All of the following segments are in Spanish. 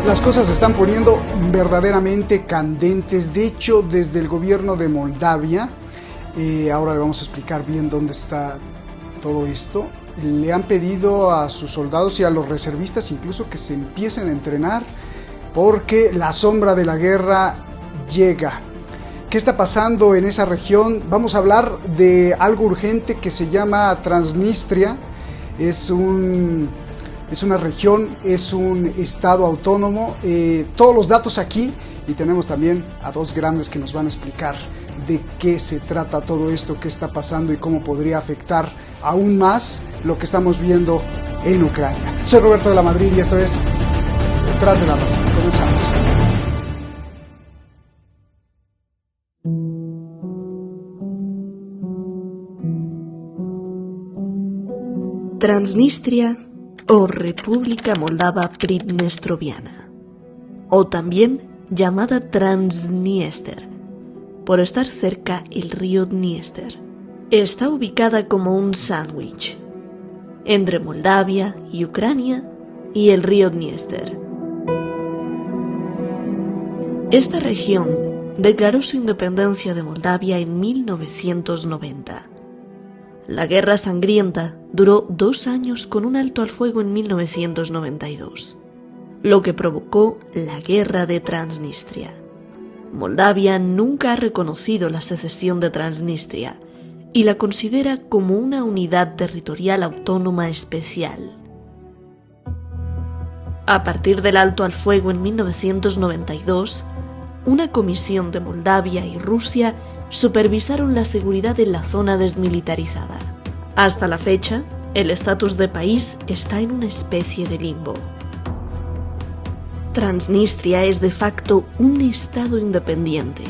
Las cosas se están poniendo verdaderamente candentes. De hecho, desde el gobierno de Moldavia, ahora le vamos a explicar bien dónde está todo esto, le han pedido a sus soldados y a los reservistas incluso que se empiecen a entrenar porque la sombra de la guerra llega. ¿Qué está pasando en esa región? Vamos a hablar de algo urgente que se llama Transnistria. Es una región, es un estado autónomo. Todos los datos aquí, y tenemos también a dos grandes que nos van a explicar de qué se trata todo esto, qué está pasando y cómo podría afectar aún más lo que estamos viendo en Ucrania. Soy Roberto de la Madrid y esto es Detrás de la Razón. Comenzamos. Transnistria o República Moldava Pridnestroviana, o también llamada Transdniester, por estar cerca el río Dniester. Está ubicada como un sándwich entre Moldavia y Ucrania y el río Dniester. Esta región declaró su independencia de Moldavia en 1990. La guerra sangrienta duró 2 años con un alto al fuego en 1992, lo que provocó la Guerra de Transnistria. Moldavia nunca ha reconocido la secesión de Transnistria y la considera como una unidad territorial autónoma especial. A partir del alto al fuego en 1992, una comisión de Moldavia y Rusia supervisaron la seguridad en la zona desmilitarizada. Hasta la fecha, el estatus de país está en una especie de limbo. Transnistria es de facto un estado independiente,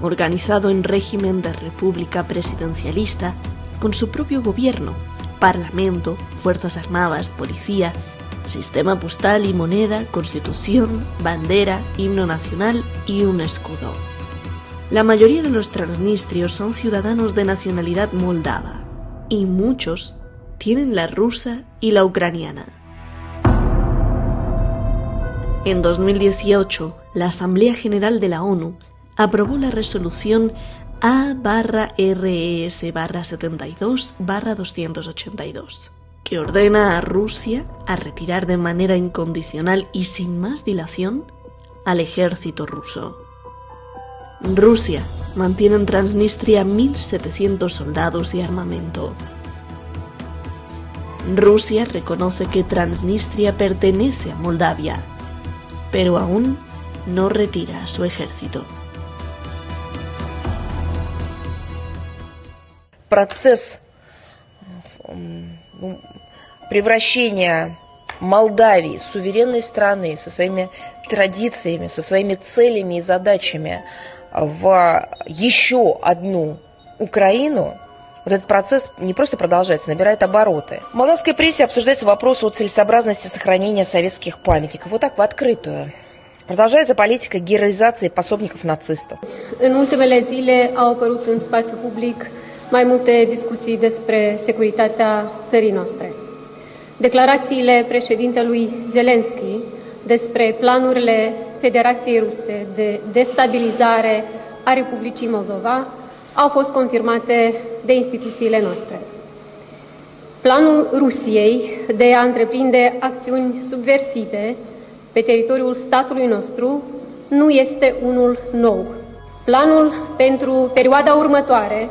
organizado en régimen de república presidencialista, con su propio gobierno, parlamento, fuerzas armadas, policía, sistema postal y moneda, constitución, bandera, himno nacional y un escudo. La mayoría de los transnistrios son ciudadanos de nacionalidad moldava y muchos tienen la rusa y la ucraniana. En 2018, la Asamblea General de la ONU aprobó la resolución A/RES/72/282, que ordena a Rusia a retirar de manera incondicional y sin más dilación al ejército ruso. Rusia mantiene en Transnistria 1.700 soldados y armamento. Rusia reconoce que Transnistria pertenece a Moldavia, pero aún no retira a su ejército. Процесс превращения Молдавии, суверенной страны, со своими традициями, со своими целями и задачами в еще одну Украину, вот этот процесс не просто продолжается, набирает обороты. В молдавской прессе обсуждается вопрос о целесообразности сохранения советских памятников. Вот так, в открытую. Продолжается политика героизации пособников нацистов. În ultimele zile au apărut în spațiu public mai multe discuții despre securitatea țării noastre. Declarațiile președintelui Zelenski despre planurile Federației Ruse de destabilizare a Republicii Moldova au fost confirmate de instituțiile noastre. Planul Rusiei de a întreprinde acțiuni subversive pe teritoriul statului nostru nu este unul nou. Planul pentru perioada următoare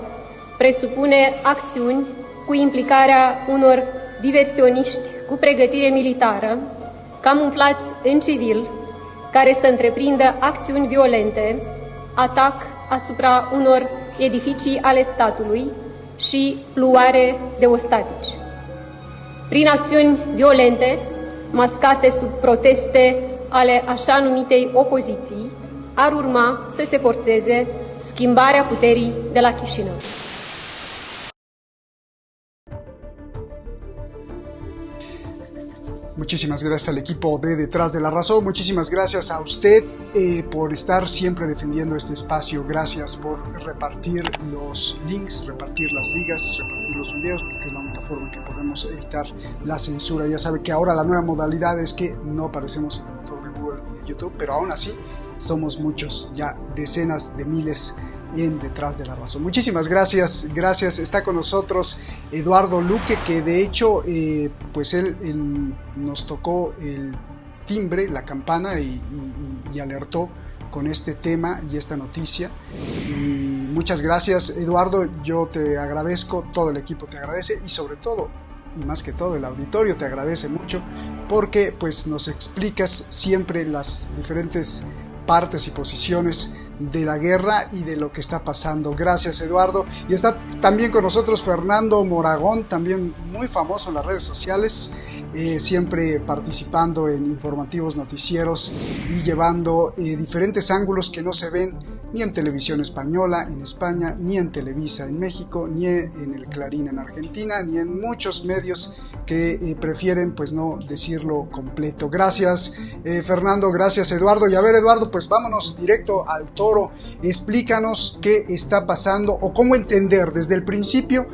presupune acțiuni cu implicarea unor diversioniști cu pregătire militară, camuflați în civil, care să întreprindă acțiuni violente, atac asupra unor edificii ale statului și luare de ostatici. Prin acțiuni violente, mascate sub proteste ale așa numitei opoziții, ar urma să se forțeze schimbarea puterii de la Chișinău. Muchísimas gracias al equipo de Detrás de la Razón, muchísimas gracias a usted por estar siempre defendiendo este espacio, gracias por repartir los links, repartir las ligas, repartir los videos, porque es la única forma en que podemos evitar la censura. Ya sabe que ahora la nueva modalidad es que no aparecemos en el motor de Google de YouTube, pero aún así somos muchos, ya decenas de miles en Detrás de la Razón. Muchísimas gracias. Está con nosotros Eduardo Luque, que de hecho pues él nos tocó el timbre, la campana y alertó con este tema y esta noticia. Y muchas gracias, Eduardo. Yo te agradezco, todo el equipo te agradece, y sobre todo, y más que todo, el auditorio te agradece mucho, porque pues nos explicas siempre las diferentes partes y posiciones de la guerra y de lo que está pasando. Gracias, Eduardo. Y está también con nosotros Fernando Moragón, también muy famoso en las redes sociales, siempre participando en informativos noticieros y llevando diferentes ángulos que no se ven ni en Televisión Española en España, ni en Televisa en México, ni en el Clarín en Argentina, ni en muchos medios que prefieren pues no decirlo completo. Gracias, Fernando, gracias, Eduardo. Y a ver, Eduardo, pues vámonos directo al toro. Explícanos qué está pasando o cómo entender desde el principio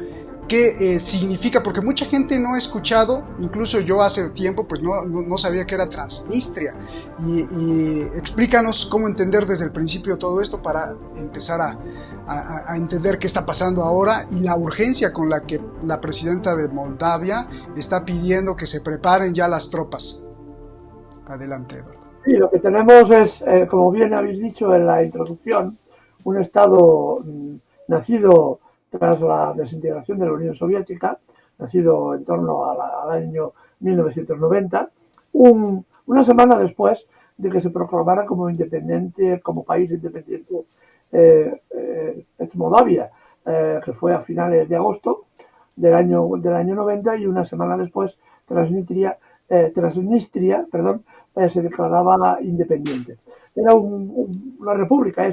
qué significa, porque mucha gente no ha escuchado, incluso yo hace tiempo pues no sabía que era Transnistria, y explícanos cómo entender desde el principio todo esto para empezar a entender qué está pasando ahora y la urgencia con la que la presidenta de Moldavia está pidiendo que se preparen ya las tropas. Adelante, Eduardo. Sí, lo que tenemos es, como bien habéis dicho en la introducción, un Estado nacido tras la desintegración de la Unión Soviética, nacido en torno al año 1990, una semana después de que se proclamara como independiente, como país independiente, Moldavia, que fue a finales de agosto del año 90, y una semana después Transnistria se declaraba independiente. Era una república,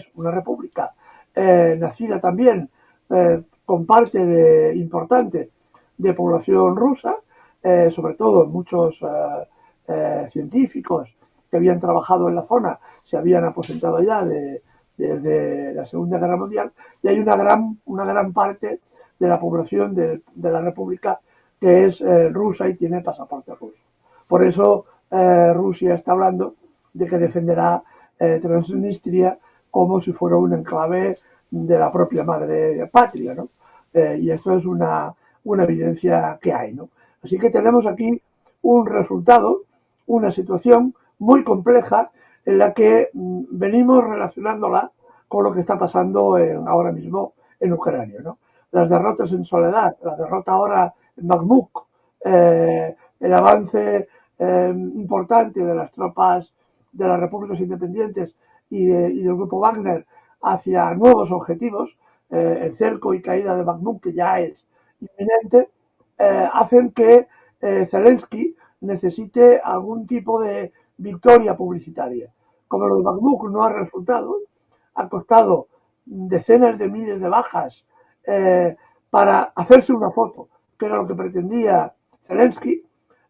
nacida también con parte importante de población rusa, sobre todo muchos científicos que habían trabajado en la zona se habían aposentado ya desde la Segunda Guerra Mundial, y hay una gran parte de la población de la república que es rusa y tiene pasaporte ruso. Por eso Rusia está hablando de que defenderá Transnistria como si fuera un enclave de la propia madre patria, ¿no? Y esto es una evidencia que hay, ¿no? Así que tenemos aquí un resultado, una situación muy compleja en la que venimos relacionándola con lo que está pasando ahora mismo en Ucrania, ¿no? Las derrotas en Soledad, la derrota ahora en Bakhmut, el avance importante de las tropas de las repúblicas independientes y del grupo Wagner hacia nuevos objetivos, el cerco y caída de Bakhmut, que ya es inminente, hacen que Zelensky necesite algún tipo de victoria publicitaria. Como lo de Bakhmut no ha resultado, ha costado decenas de miles de bajas para hacerse una foto, que era lo que pretendía Zelensky.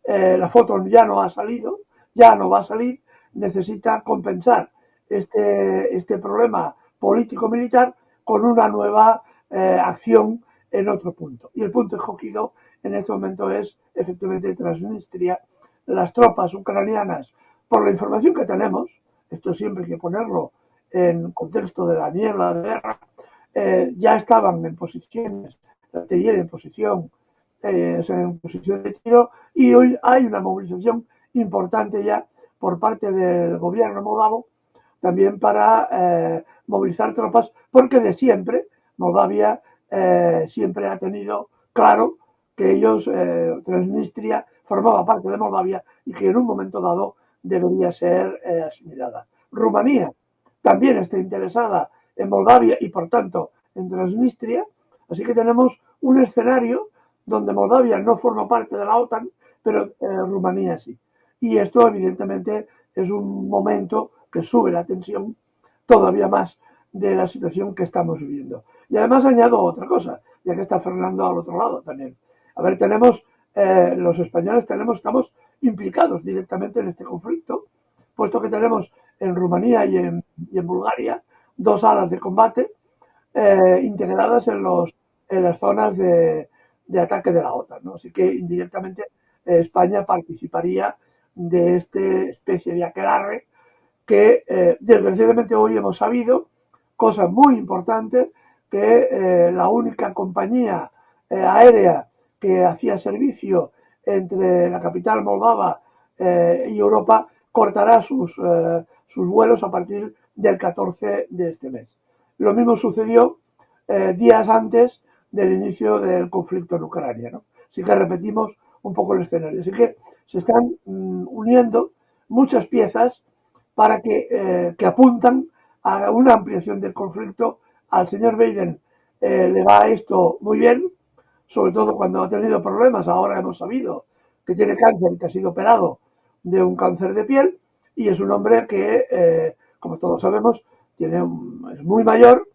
La foto ya no ha salido, ya no va a salir, necesita compensar este problema político-militar con una nueva acción en otro punto. Y el punto escogido en este momento es efectivamente Transnistria. Las tropas ucranianas, por la información que tenemos, esto siempre hay que ponerlo en contexto de la niebla de guerra, ya estaban en posiciones, la artillería en posición de tiro, y hoy hay una movilización importante ya por parte del gobierno moldavo también para movilizar tropas, porque de siempre Moldavia siempre ha tenido claro que ellos, Transnistria, formaba parte de Moldavia y que en un momento dado debería ser asimilada. Rumanía también está interesada en Moldavia y por tanto en Transnistria, así que tenemos un escenario donde Moldavia no forma parte de la OTAN, pero Rumanía sí. Y esto evidentemente es un momento que sube la tensión todavía más de la situación que estamos viviendo. Y además añado otra cosa, ya que está Fernando al otro lado también. A ver, los españoles estamos implicados directamente en este conflicto, puesto que tenemos en Rumanía y en Bulgaria dos alas de combate integradas en las zonas de ataque de la OTAN, ¿no? Así que indirectamente España participaría de esta especie de aquelarre que desgraciadamente hoy hemos sabido cosas muy importantes, que la única compañía aérea que hacía servicio entre la capital moldava y Europa cortará sus vuelos a partir del 14 de este mes. Lo mismo sucedió días antes del inicio del conflicto en Ucrania, ¿no? Así que repetimos un poco el escenario. Así que se están uniendo muchas piezas para que apuntan a una ampliación del conflicto. Al señor Biden le va esto muy bien, sobre todo cuando ha tenido problemas. Ahora hemos sabido que tiene cáncer y que ha sido operado de un cáncer de piel, y es un hombre que, como todos sabemos, es muy mayor,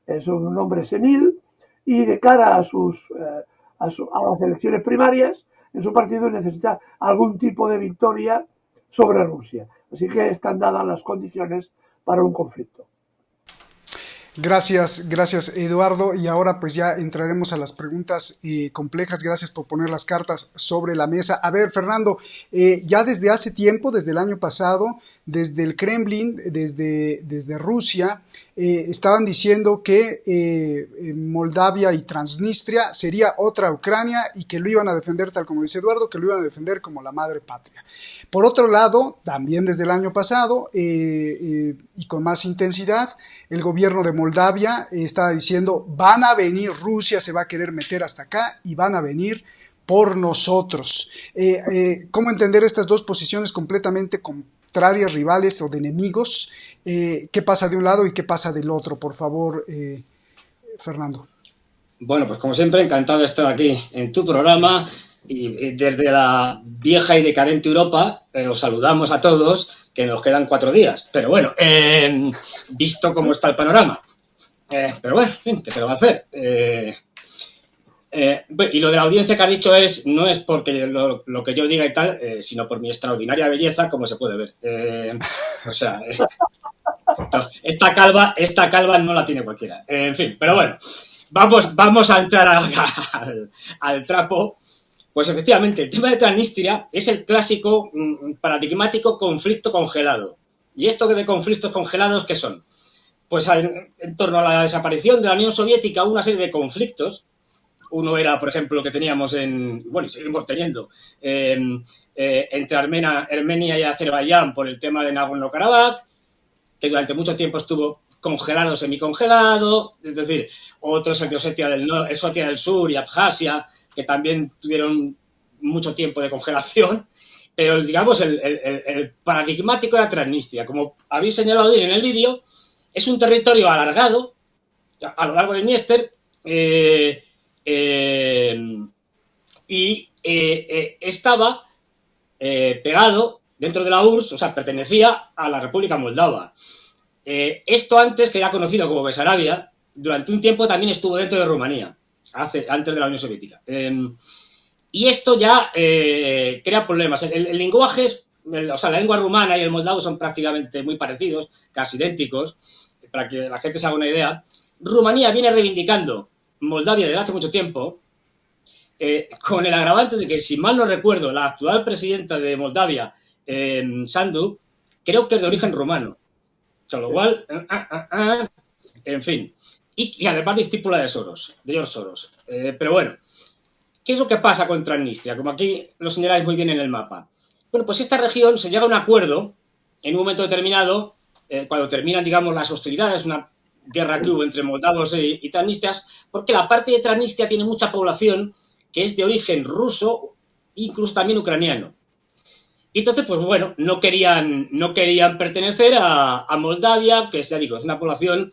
es un hombre senil, y de cara a las elecciones primarias en su partido necesita algún tipo de victoria sobre Rusia. Así que están dadas las condiciones para un conflicto. Gracias, gracias Eduardo. Y ahora pues ya entraremos a las preguntas complejas. Gracias por poner las cartas sobre la mesa. A ver, Fernando, ya desde hace tiempo, desde el año pasado, desde el Kremlin, desde Rusia, estaban diciendo que Moldavia y Transnistria sería otra Ucrania y que lo iban a defender, tal como dice Eduardo, que lo iban a defender como la madre patria. Por otro lado, también desde el año pasado y con más intensidad, el gobierno de Moldavia estaba diciendo: van a venir, Rusia se va a querer meter hasta acá y van a venir por nosotros. ¿Cómo entender estas dos posiciones completamente contrarias, rivales o de enemigos? ¿Qué pasa de un lado y qué pasa del otro? Por favor, Fernando. Bueno, pues como siempre, encantado de estar aquí en tu programa. Y desde la vieja y decadente Europa os saludamos a todos, que nos quedan 4 días. Pero bueno, visto cómo está el panorama. Pero bueno, ¿qué se lo va a hacer? Y lo de la audiencia que has dicho no es porque lo que yo diga y tal, sino por mi extraordinaria belleza, como se puede ver. O sea, esta calva no la tiene cualquiera. En fin, pero bueno, vamos a entrar al trapo. Pues efectivamente, el tema de Transnistria es el clásico, paradigmático conflicto congelado. ¿Y esto de conflictos congelados qué son? Pues en torno a la desaparición de la Unión Soviética hubo una serie de conflictos. Uno era, por ejemplo, lo que teníamos y seguimos teniendo, entre Armenia y Azerbaiyán por el tema de Nagorno-Karabaj, que durante mucho tiempo estuvo congelado, semicongelado. Es decir, otros el de Osetia del Sur y Abjasia, que también tuvieron mucho tiempo de congelación, pero digamos el paradigmático era Transnistria. Como habéis señalado bien en el vídeo, es un territorio alargado a lo largo del Dniester y estaba pegado dentro de la URSS, o sea, pertenecía a la República Moldava. Esto antes, que era conocido como Besarabia, durante un tiempo también estuvo dentro de Rumanía, antes de la Unión Soviética. Y esto ya crea problemas. El lenguaje la lengua rumana y el moldavo son prácticamente muy parecidos, casi idénticos, para que la gente se haga una idea. Rumanía viene reivindicando Moldavia desde hace mucho tiempo, con el agravante de que, si mal no recuerdo, la actual presidenta de Moldavia, Sandu, creo que es de origen rumano. Con lo cual, en fin. Y además discípula de George Soros. Pero bueno, ¿qué es lo que pasa con Transnistria? Como aquí lo señaláis muy bien en el mapa. Bueno, pues esta región se llega a un acuerdo en un momento determinado, cuando terminan, digamos, las hostilidades, una guerra que hubo entre moldavos y transnistrias, porque la parte de Transnistria tiene mucha población que es de origen ruso, incluso también ucraniano. Y entonces, pues bueno, no querían pertenecer a Moldavia, que ya digo, es una población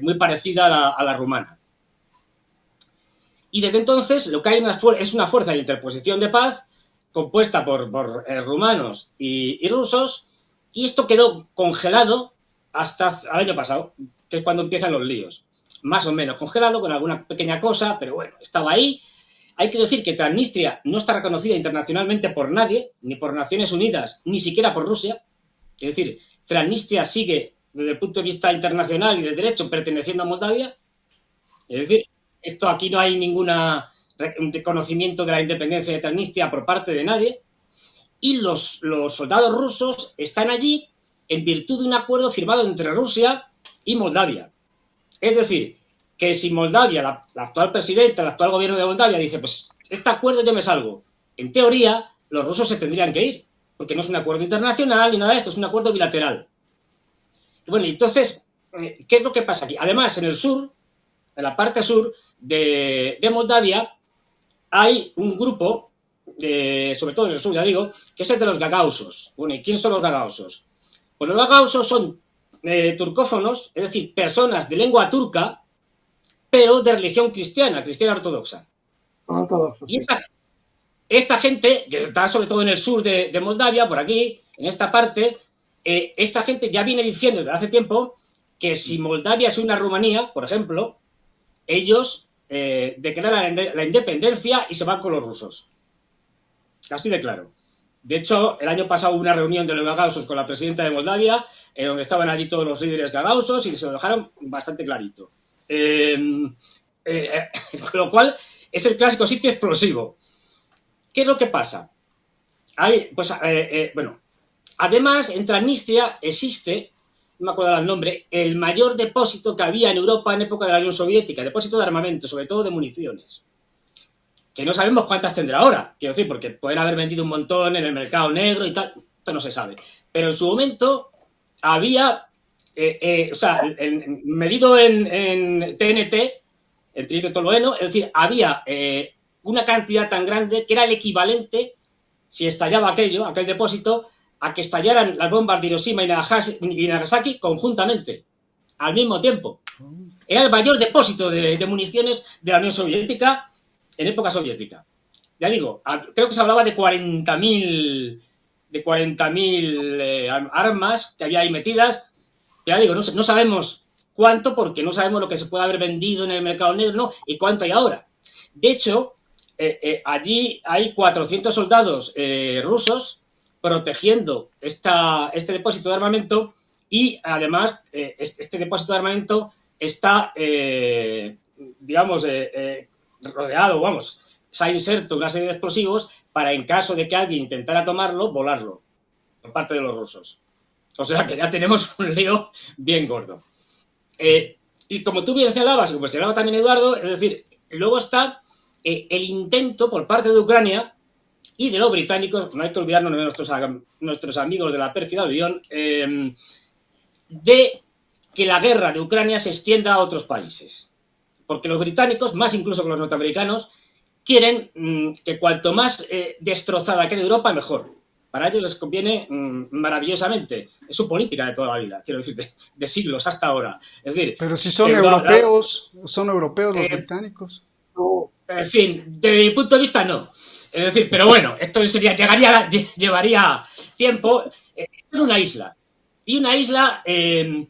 muy parecida a la rumana. Y desde entonces lo que hay es una fuerza de interposición de paz compuesta por rumanos y rusos, y esto quedó congelado hasta el año pasado, que es cuando empiezan los líos. Más o menos congelado, con alguna pequeña cosa, pero bueno, estaba ahí. Hay que decir que Transnistria no está reconocida internacionalmente por nadie, ni por Naciones Unidas, ni siquiera por Rusia. Es decir, Transnistria sigue, desde el punto de vista internacional y de derecho, perteneciendo a Moldavia. Es decir, aquí no hay ningún reconocimiento de la independencia de Transnistria por parte de nadie. Y los soldados rusos están allí en virtud de un acuerdo firmado entre Rusia y Moldavia. Es decir, que si Moldavia, la actual presidenta, el actual gobierno de Moldavia dice, pues este acuerdo yo me salgo, en teoría los rusos se tendrían que ir, porque no es un acuerdo internacional ni nada de esto, es un acuerdo bilateral. Y bueno, entonces, ¿qué es lo que pasa aquí? Además, en el sur, en la parte sur de Moldavia, hay un grupo, sobre todo en el sur, ya digo, que es el de los gagausos. Bueno, ¿y quiénes son los gagausos? Pues los gagausos son turcófonos, es decir, personas de lengua turca, pero de religión cristiana ortodoxa. Ortodoxos, y esta gente, que está sobre todo en el sur de Moldavia, por aquí, en esta parte, esta gente ya viene diciendo desde hace tiempo que si Moldavia es una Rumanía, por ejemplo, ellos declaran la independencia y se van con los rusos. Así de claro. De hecho, el año pasado hubo una reunión de los gagausos con la presidenta de Moldavia, donde estaban allí todos los líderes gagausos y se lo dejaron bastante clarito. Con lo cual, es el clásico sitio explosivo. ¿Qué es lo que pasa? Bueno, además, en Transnistria existe, no me acuerdo el nombre, el mayor depósito que había en Europa en época de la Unión Soviética, depósito de armamento, sobre todo de municiones. Que no sabemos cuántas tendrá ahora, quiero decir, porque pueden haber vendido un montón en el mercado negro y tal, esto no se sabe. Pero en su momento había, medido en TNT, el trinito tolueno, es decir, había una cantidad tan grande que era el equivalente, si estallaba aquel depósito, a que estallaran las bombas de Hiroshima y Nagasaki conjuntamente, al mismo tiempo. Era el mayor depósito de municiones de la Unión Soviética en época soviética. Ya digo, creo que se hablaba de 40.000 armas que había ahí metidas. Ya digo, no sabemos cuánto, porque no sabemos lo que se puede haber vendido en el mercado negro, ¿no? Y cuánto hay ahora. De hecho, allí hay 400 soldados rusos protegiendo este depósito de armamento, y además este depósito de armamento está, rodeado, se ha inserto una serie de explosivos para, en caso de que alguien intentara tomarlo, volarlo por parte de los rusos. O sea que ya tenemos un lío bien gordo. Y como tú bien señalabas, y como señalaba también Eduardo, es decir, luego está el intento por parte de Ucrania y de los británicos, no hay que olvidarnos de nuestros amigos de la pérfida Unión, de que la guerra de Ucrania se extienda a otros países. Porque los británicos, más incluso que los norteamericanos, quieren que cuanto más destrozada quede Europa, mejor. Para ellos les conviene maravillosamente. Es su política de toda la vida, quiero decir, de siglos hasta ahora. Es decir, pero si son europeos, ¿son europeos los británicos? No. En fin, desde mi punto de vista, no. Es decir, pero bueno, esto llevaría tiempo. Es una isla. Y una isla que,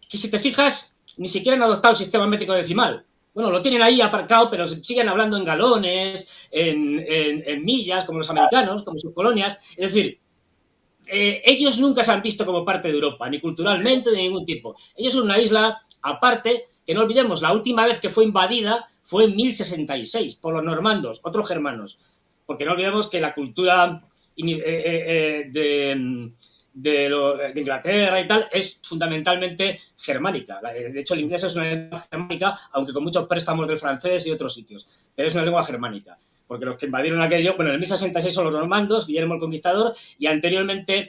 si te fijas, ni siquiera han adoptado el sistema métrico decimal. Bueno, lo tienen ahí aparcado, pero siguen hablando en galones, en millas, como los americanos, como sus colonias. Es decir, ellos nunca se han visto como parte de Europa, ni culturalmente, de ningún tipo. Ellos son una isla aparte, que no olvidemos, la última vez que fue invadida fue en 1066 por los normandos, otros germanos. Porque no olvidemos que la cultura de Inglaterra y tal es fundamentalmente germánica. De hecho, el inglés es una lengua germánica, aunque con muchos préstamos del francés y otros sitios, pero es una lengua germánica, porque los que invadieron aquello, bueno, en el 1066 son los normandos, Guillermo el Conquistador, y anteriormente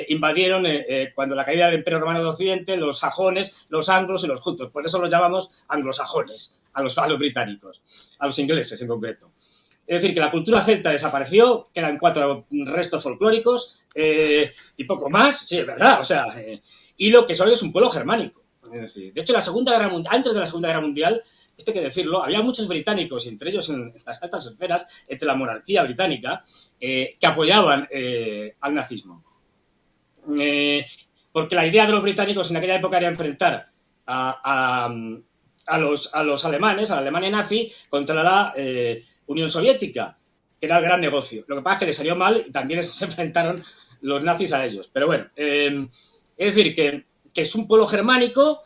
invadieron, cuando la caída del Imperio Romano de Occidente, los sajones, los anglos y los jutos. Por eso los llamamos anglosajones, a los británicos, a los ingleses en concreto. Es decir, que la cultura celta desapareció, quedan 4 restos folclóricos y poco más, sí, es verdad, o sea, y lo que son es un pueblo germánico. Es decir, de hecho, antes de la Segunda Guerra Mundial, esto hay que decirlo, había muchos británicos, y entre ellos en las altas esferas, entre la monarquía británica, que apoyaban al nazismo. Porque la idea de los británicos en aquella época era enfrentar a los alemanes, a la Alemania nazi, contra la Unión Soviética, que era el gran negocio. Lo que pasa es que les salió mal y también se enfrentaron los nazis a ellos. Pero bueno, es decir, que es un pueblo germánico,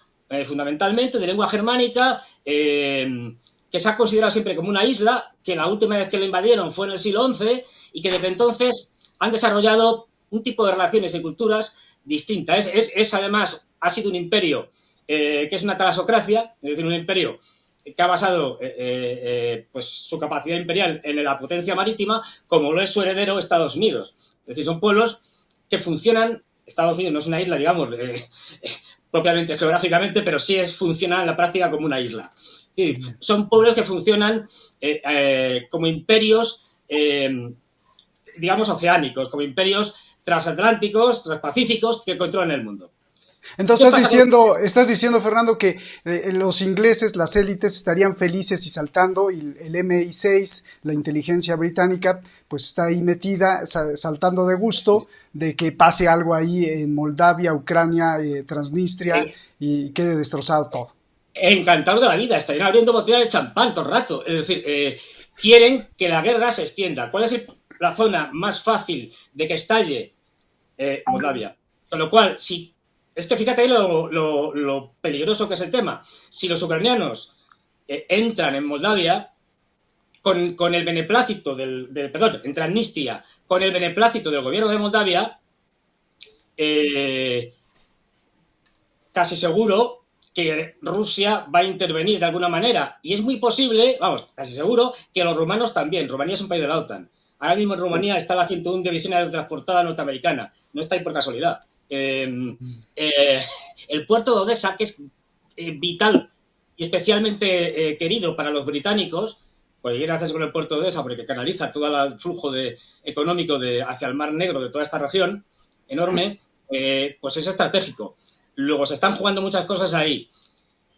fundamentalmente, de lengua germánica, que se ha considerado siempre como una isla, que la última vez que lo invadieron fue en el siglo XI y que desde entonces han desarrollado un tipo de relaciones y culturas distinta. Es además, ha sido un imperio que es una talasocracia, es decir, un imperio que ha basado pues su capacidad imperial en la potencia marítima, como lo es su heredero Estados Unidos. Es decir, son pueblos que funcionan. Estados Unidos no es una isla, digamos, propiamente geográficamente, pero sí funciona en la práctica como una isla. Es decir, son pueblos que funcionan como imperios, digamos, oceánicos, como imperios transatlánticos, transpacíficos, que controlan el mundo. Entonces estás diciendo, Fernando, que los ingleses, las élites, estarían felices y saltando, y el MI6, la inteligencia británica, pues está ahí metida, saltando de gusto de que pase algo ahí en Moldavia, Ucrania, Transnistria, y quede destrozado todo. Encantados de la vida, estarían abriendo botellas de champán todo el rato. Es decir, quieren que la guerra se extienda. ¿Cuál es la zona más fácil de que estalle? Moldavia. Con lo cual, es que fíjate lo peligroso que es el tema. Si los ucranianos entran en Moldavia con el beneplácito en Transnistria, con el beneplácito del gobierno de Moldavia, casi seguro que Rusia va a intervenir de alguna manera. Y es muy posible, vamos, casi seguro, que los rumanos también. Rumanía es un país de la OTAN. Ahora mismo en Rumanía está la 101 División Aerotransportada norteamericana. No está ahí por casualidad. El puerto de Odessa, que es vital y especialmente querido para los británicos, pues quieren hacerse con el puerto de Odessa porque canaliza todo el flujo económico hacia el Mar Negro de toda esta región enorme, pues es estratégico. Luego se están jugando muchas cosas ahí.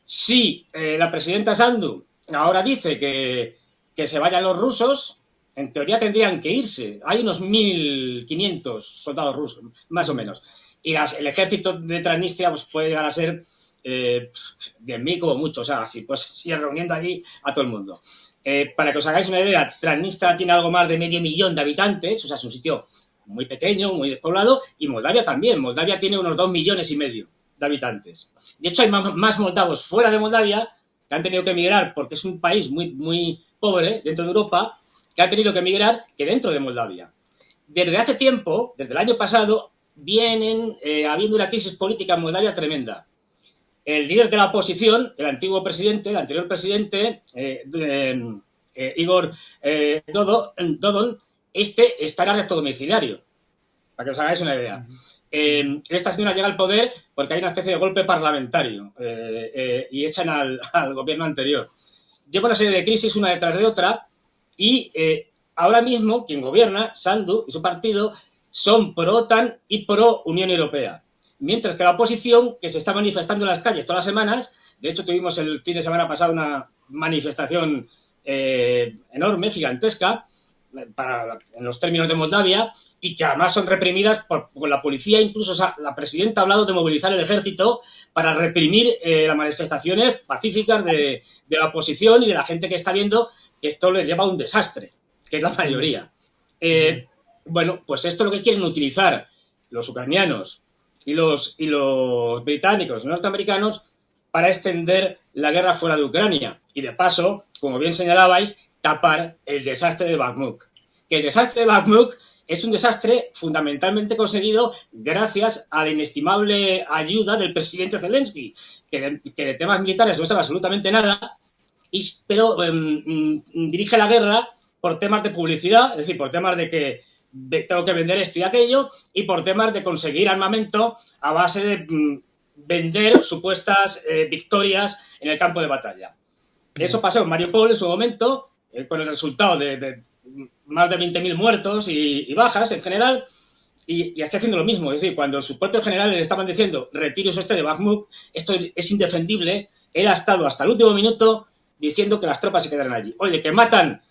Si la presidenta Sandu ahora dice que se vayan los rusos, en teoría tendrían que irse. Hay unos 1.500 soldados rusos, más o menos. Y el ejército de Transnistria pues, puede llegar a ser 10.000 como mucho. O sea, así pues sigue reuniendo allí a todo el mundo. Para que os hagáis una idea, Transnistria tiene algo más de 500.000 de habitantes. O sea, es un sitio muy pequeño, muy despoblado. Y Moldavia también. Moldavia tiene unos 2,5 millones de habitantes. De hecho, hay más moldavos fuera de Moldavia que han tenido que emigrar porque es un país muy, muy pobre dentro de Europa, que han tenido que emigrar que dentro de Moldavia. Desde hace tiempo, desde el año pasado, vienen habiendo una crisis política en Moldavia tremenda. El líder de la oposición, el anterior presidente, Igor Dodon, está en arresto domiciliario, para que os hagáis una idea. Esta señora llega al poder porque hay una especie de golpe parlamentario y echan al gobierno anterior. Lleva una serie de crisis una detrás de otra y ahora mismo quien gobierna, Sandu y su partido, son pro-OTAN y pro-Unión Europea. Mientras que la oposición, que se está manifestando en las calles todas las semanas, de hecho tuvimos el fin de semana pasado una manifestación enorme, gigantesca, en los términos de Moldavia, y que además son reprimidas por la policía. Incluso la presidenta ha hablado de movilizar el ejército para reprimir las manifestaciones pacíficas de la oposición y de la gente que está viendo que esto les lleva a un desastre, que es la mayoría. Bueno, pues esto es lo que quieren utilizar los ucranianos y los británicos, los norteamericanos, para extender la guerra fuera de Ucrania. Y de paso, como bien señalabais, tapar el desastre de Bakhmut. Que el desastre de Bakhmut es un desastre fundamentalmente conseguido gracias a la inestimable ayuda del presidente Zelensky, que de temas militares no sabe absolutamente nada, pero dirige la guerra por temas de publicidad, es decir, por temas de que tengo que vender esto y aquello, y por temas de conseguir armamento a base de vender supuestas victorias en el campo de batalla. Eso pasó en Mariupol en su momento, con el resultado de más de 20.000 muertos y bajas en general, y está haciendo lo mismo. Es decir, cuando sus propios generales le estaban diciendo retiros de Bakhmut, esto es indefendible, él ha estado hasta el último minuto diciendo que las tropas se quedaran allí. Oye, que matan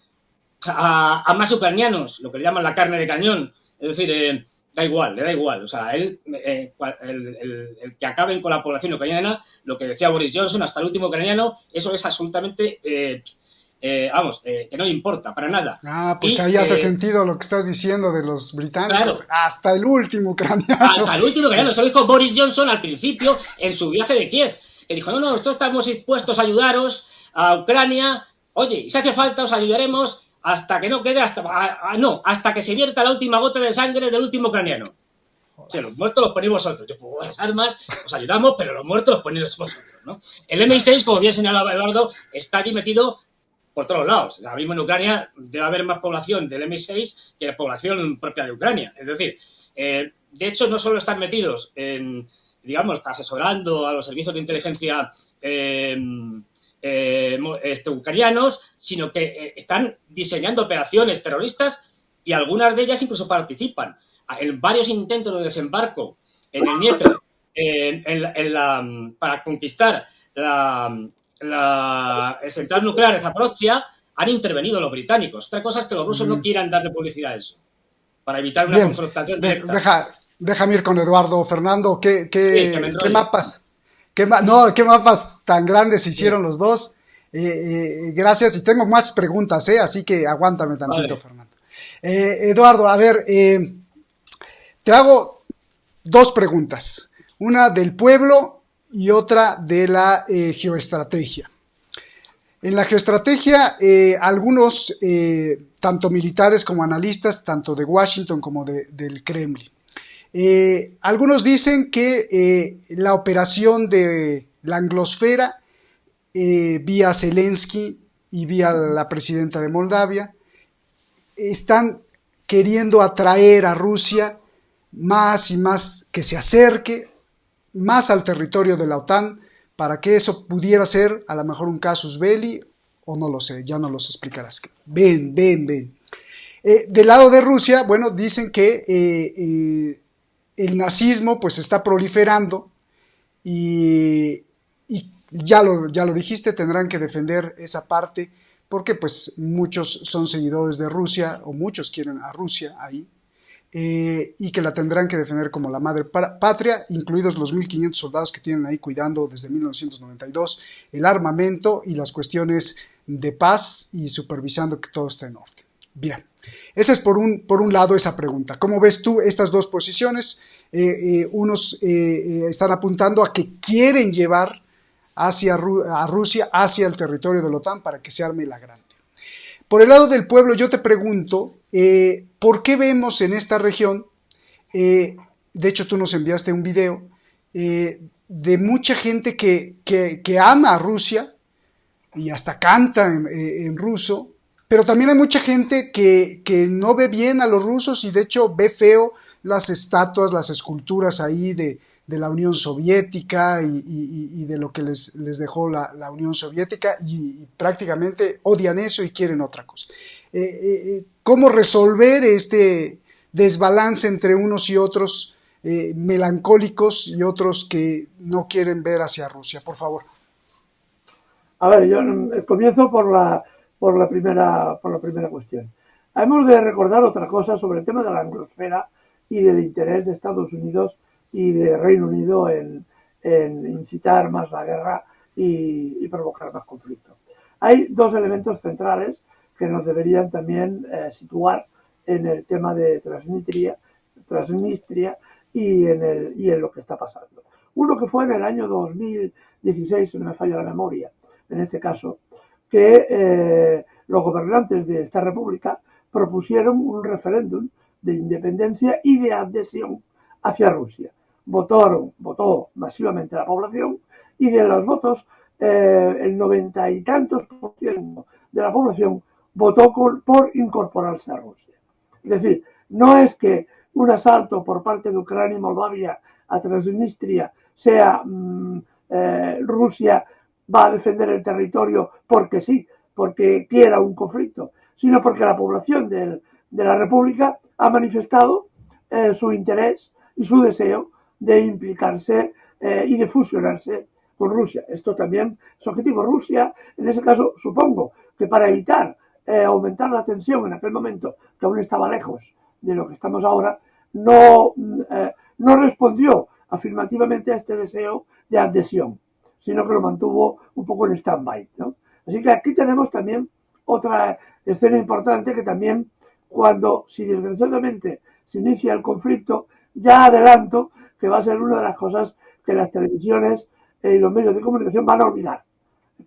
a más ucranianos, lo que le llaman la carne de cañón, es decir, le da igual. O sea, él, el que acaben con la población ucraniana, lo que decía Boris Johnson, hasta el último ucraniano, eso es absolutamente, que no le importa, para nada. Pues ahí hace sentido lo que estás diciendo de los británicos, claro. Hasta el último ucraniano. Hasta el último ucraniano, eso lo dijo Boris Johnson al principio en su viaje de Kiev, que dijo, no, nosotros estamos dispuestos a ayudaros a Ucrania, oye, si hace falta os ayudaremos hasta que no quede, hasta que se vierta la última gota de sangre del último ucraniano. O sea, los muertos los ponéis vosotros. Yo pongo las armas, os ayudamos, pero los muertos los ponéis vosotros, ¿no? El MI6, como bien señalaba Eduardo, está allí metido por todos lados. Ahora mismo en Ucrania debe haber más población del MI6 que la población propia de Ucrania. Es decir, de hecho, no solo están metidos en, digamos, asesorando a los servicios de inteligencia ucranianos, sino que están diseñando operaciones terroristas y algunas de ellas incluso participan en varios intentos de desembarco en el Dnieper para conquistar la central nuclear de Zaporozhia. Han intervenido los británicos. Otra cosa es que los rusos no quieran darle publicidad a eso, para evitar una confrontación directa. Déjame ir con Eduardo. Fernando, ¿qué mapas? ¿Qué mapas tan grandes hicieron los dos? Gracias, y tengo más preguntas, así que aguántame tantito, Fernando. Eduardo, a ver, te hago dos preguntas. Una del pueblo y otra de la geoestrategia. En la geoestrategia, algunos, tanto militares como analistas, tanto de Washington como del Kremlin, algunos dicen que la operación de la anglosfera, vía Zelensky y vía la presidenta de Moldavia, están queriendo atraer a Rusia más y más, que se acerque más al territorio de la OTAN, para que eso pudiera ser a lo mejor un casus belli, o no lo sé, ya no los explicarás. Ven. Del lado de Rusia, bueno, dicen que el nazismo pues está proliferando y ya lo dijiste, tendrán que defender esa parte porque pues muchos son seguidores de Rusia o muchos quieren a Rusia ahí, y que la tendrán que defender como la madre patria, incluidos los 1.500 soldados que tienen ahí cuidando desde 1992 el armamento y las cuestiones de paz y supervisando que todo esté en orden. Bien, esa es por un lado esa pregunta. ¿Cómo ves tú estas dos posiciones? Unos están apuntando a que quieren llevar a Rusia hacia el territorio de la OTAN para que se arme la grande. Por el lado del pueblo, yo te pregunto, ¿por qué vemos en esta región, de hecho tú nos enviaste un video, de mucha gente que ama a Rusia y hasta canta en ruso, pero también hay mucha gente que no ve bien a los rusos y de hecho ve feo las estatuas, las esculturas ahí de la Unión Soviética y de lo que les dejó la Unión Soviética y prácticamente odian eso y quieren otra cosa. ¿Cómo resolver este desbalance entre unos y otros melancólicos y otros que no quieren ver hacia Rusia? Por favor. A ver, yo comienzo por la primera cuestión. Hemos de recordar otra cosa sobre el tema de la anglosfera y del interés de Estados Unidos y de Reino Unido en incitar más la guerra y provocar más conflicto. Hay dos elementos centrales que nos deberían también situar en el tema de Transnistria y en lo que está pasando. Uno que fue en el año 2016, si no me falla la memoria, en este caso, que los gobernantes de esta república propusieron un referéndum de independencia y de adhesión hacia Rusia. Votó masivamente la población y de los votos el 90 y tantos % de la población votó por incorporarse a Rusia. Es decir, no es que un asalto por parte de Ucrania y Moldavia a Transnistria sea Rusia va a defender el territorio porque sí, porque quiera un conflicto, sino porque la población de la República ha manifestado su interés y su deseo de implicarse y de fusionarse con Rusia. Esto también es objetivo. Rusia, en ese caso, supongo que para evitar aumentar la tensión en aquel momento, que aún estaba lejos de lo que estamos ahora, no respondió afirmativamente a este deseo de adhesión, sino que lo mantuvo un poco en stand-by, ¿no? Así que aquí tenemos también otra escena importante que también, si desgraciadamente se inicia el conflicto, ya adelanto que va a ser una de las cosas que las televisiones y los medios de comunicación van a olvidar,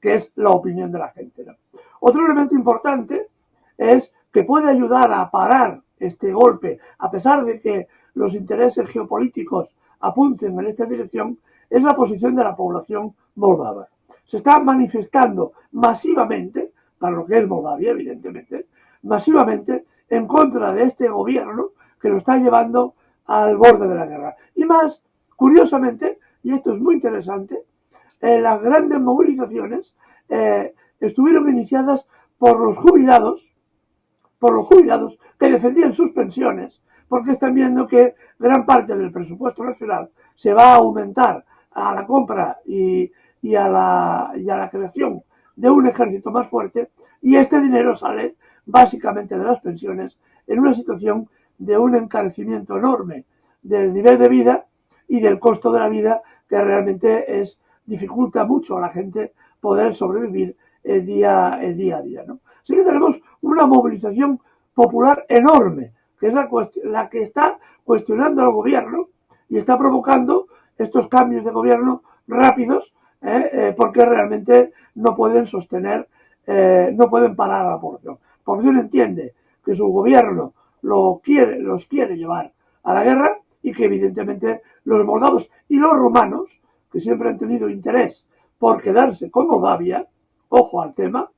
que es la opinión de la gente, ¿no? Otro elemento importante es que puede ayudar a parar este golpe, a pesar de que los intereses geopolíticos apunten en esta dirección, es la posición de la población moldava. Se está manifestando masivamente, para lo que es Moldavia, evidentemente, masivamente en contra de este gobierno que lo está llevando al borde de la guerra. Y más, curiosamente, y esto es muy interesante, las grandes movilizaciones estuvieron iniciadas por los jubilados que defendían sus pensiones, porque están viendo que gran parte del presupuesto nacional se va a aumentar a la compra y a la creación de un ejército más fuerte, y este dinero sale básicamente de las pensiones en una situación de un encarecimiento enorme del nivel de vida y del costo de la vida, que realmente dificulta mucho a la gente poder sobrevivir el día a día, ¿no? Así que tenemos una movilización popular enorme, que es la que está cuestionando al gobierno y está provocando estos cambios de gobierno rápidos, porque realmente no pueden sostener, no pueden parar a la población. La población entiende que su gobierno los quiere llevar a la guerra y que evidentemente los moldavos y los rumanos, que siempre han tenido interés por quedarse con Moldavia, ojo al tema,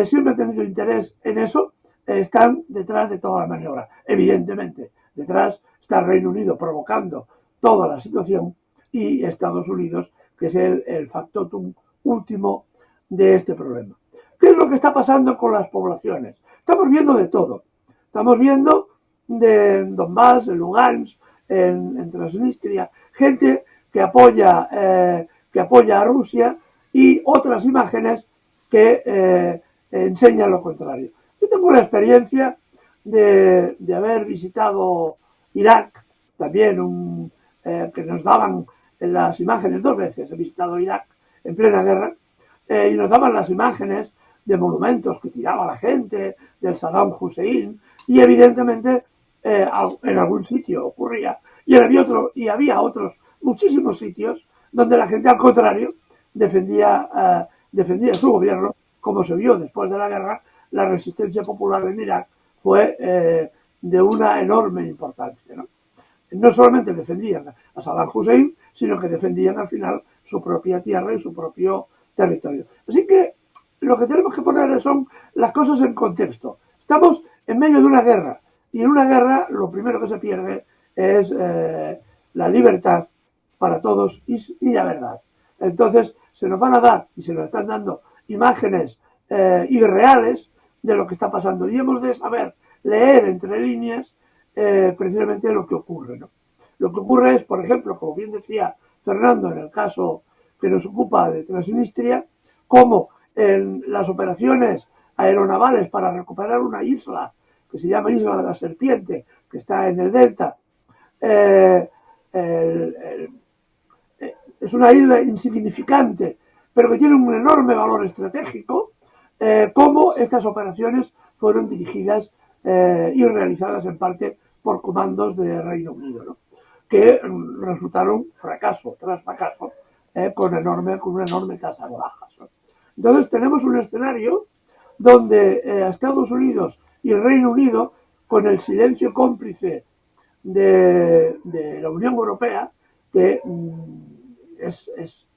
siempre han tenido interés en eso, están detrás de toda la maniobra. Evidentemente, detrás está el Reino Unido provocando toda la situación y Estados Unidos, que es el factotum último de este problema. ¿Qué es lo que está pasando con las poblaciones? Estamos viendo de todo. Estamos viendo de Donbass, en Lugansk, en Transnistria, gente que apoya a Rusia, y otras imágenes que enseñan lo contrario. Yo tengo la experiencia de haber visitado Irak, también que nos daban las imágenes 2 veces. He visitado Irak en plena guerra, y nos daban las imágenes de monumentos que tiraba la gente, del Saddam Hussein, y evidentemente en algún sitio ocurría, y había otros muchísimos sitios donde la gente, al contrario, defendía su gobierno. Como se vio después de la guerra, la resistencia popular en Irak fue de una enorme importancia, ¿no? No solamente defendían a Saddam Hussein, sino que defendían al final su propia tierra y su propio territorio. Así que lo que tenemos que poner son las cosas en contexto. Estamos en medio de una guerra, y en una guerra lo primero que se pierde es la libertad para todos y la verdad. Entonces se nos van a dar, y se nos están dando, imágenes irreales de lo que está pasando, y hemos de saber leer entre líneas precisamente lo que ocurre, ¿no? Lo que ocurre es, por ejemplo, como bien decía Fernando, en el caso que nos ocupa de Transnistria, como en las operaciones aeronavales para recuperar una isla que se llama Isla de la Serpiente, que está en el delta, es una isla insignificante, pero que tiene un enorme valor estratégico, cómo estas operaciones fueron dirigidas y realizadas en parte por comandos de Reino Unido, ¿no? Que resultaron fracaso tras fracaso, con una enorme tasa de bajas, ¿no? Entonces tenemos un escenario donde Estados Unidos y el Reino Unido, con el silencio cómplice de la Unión Europea, que es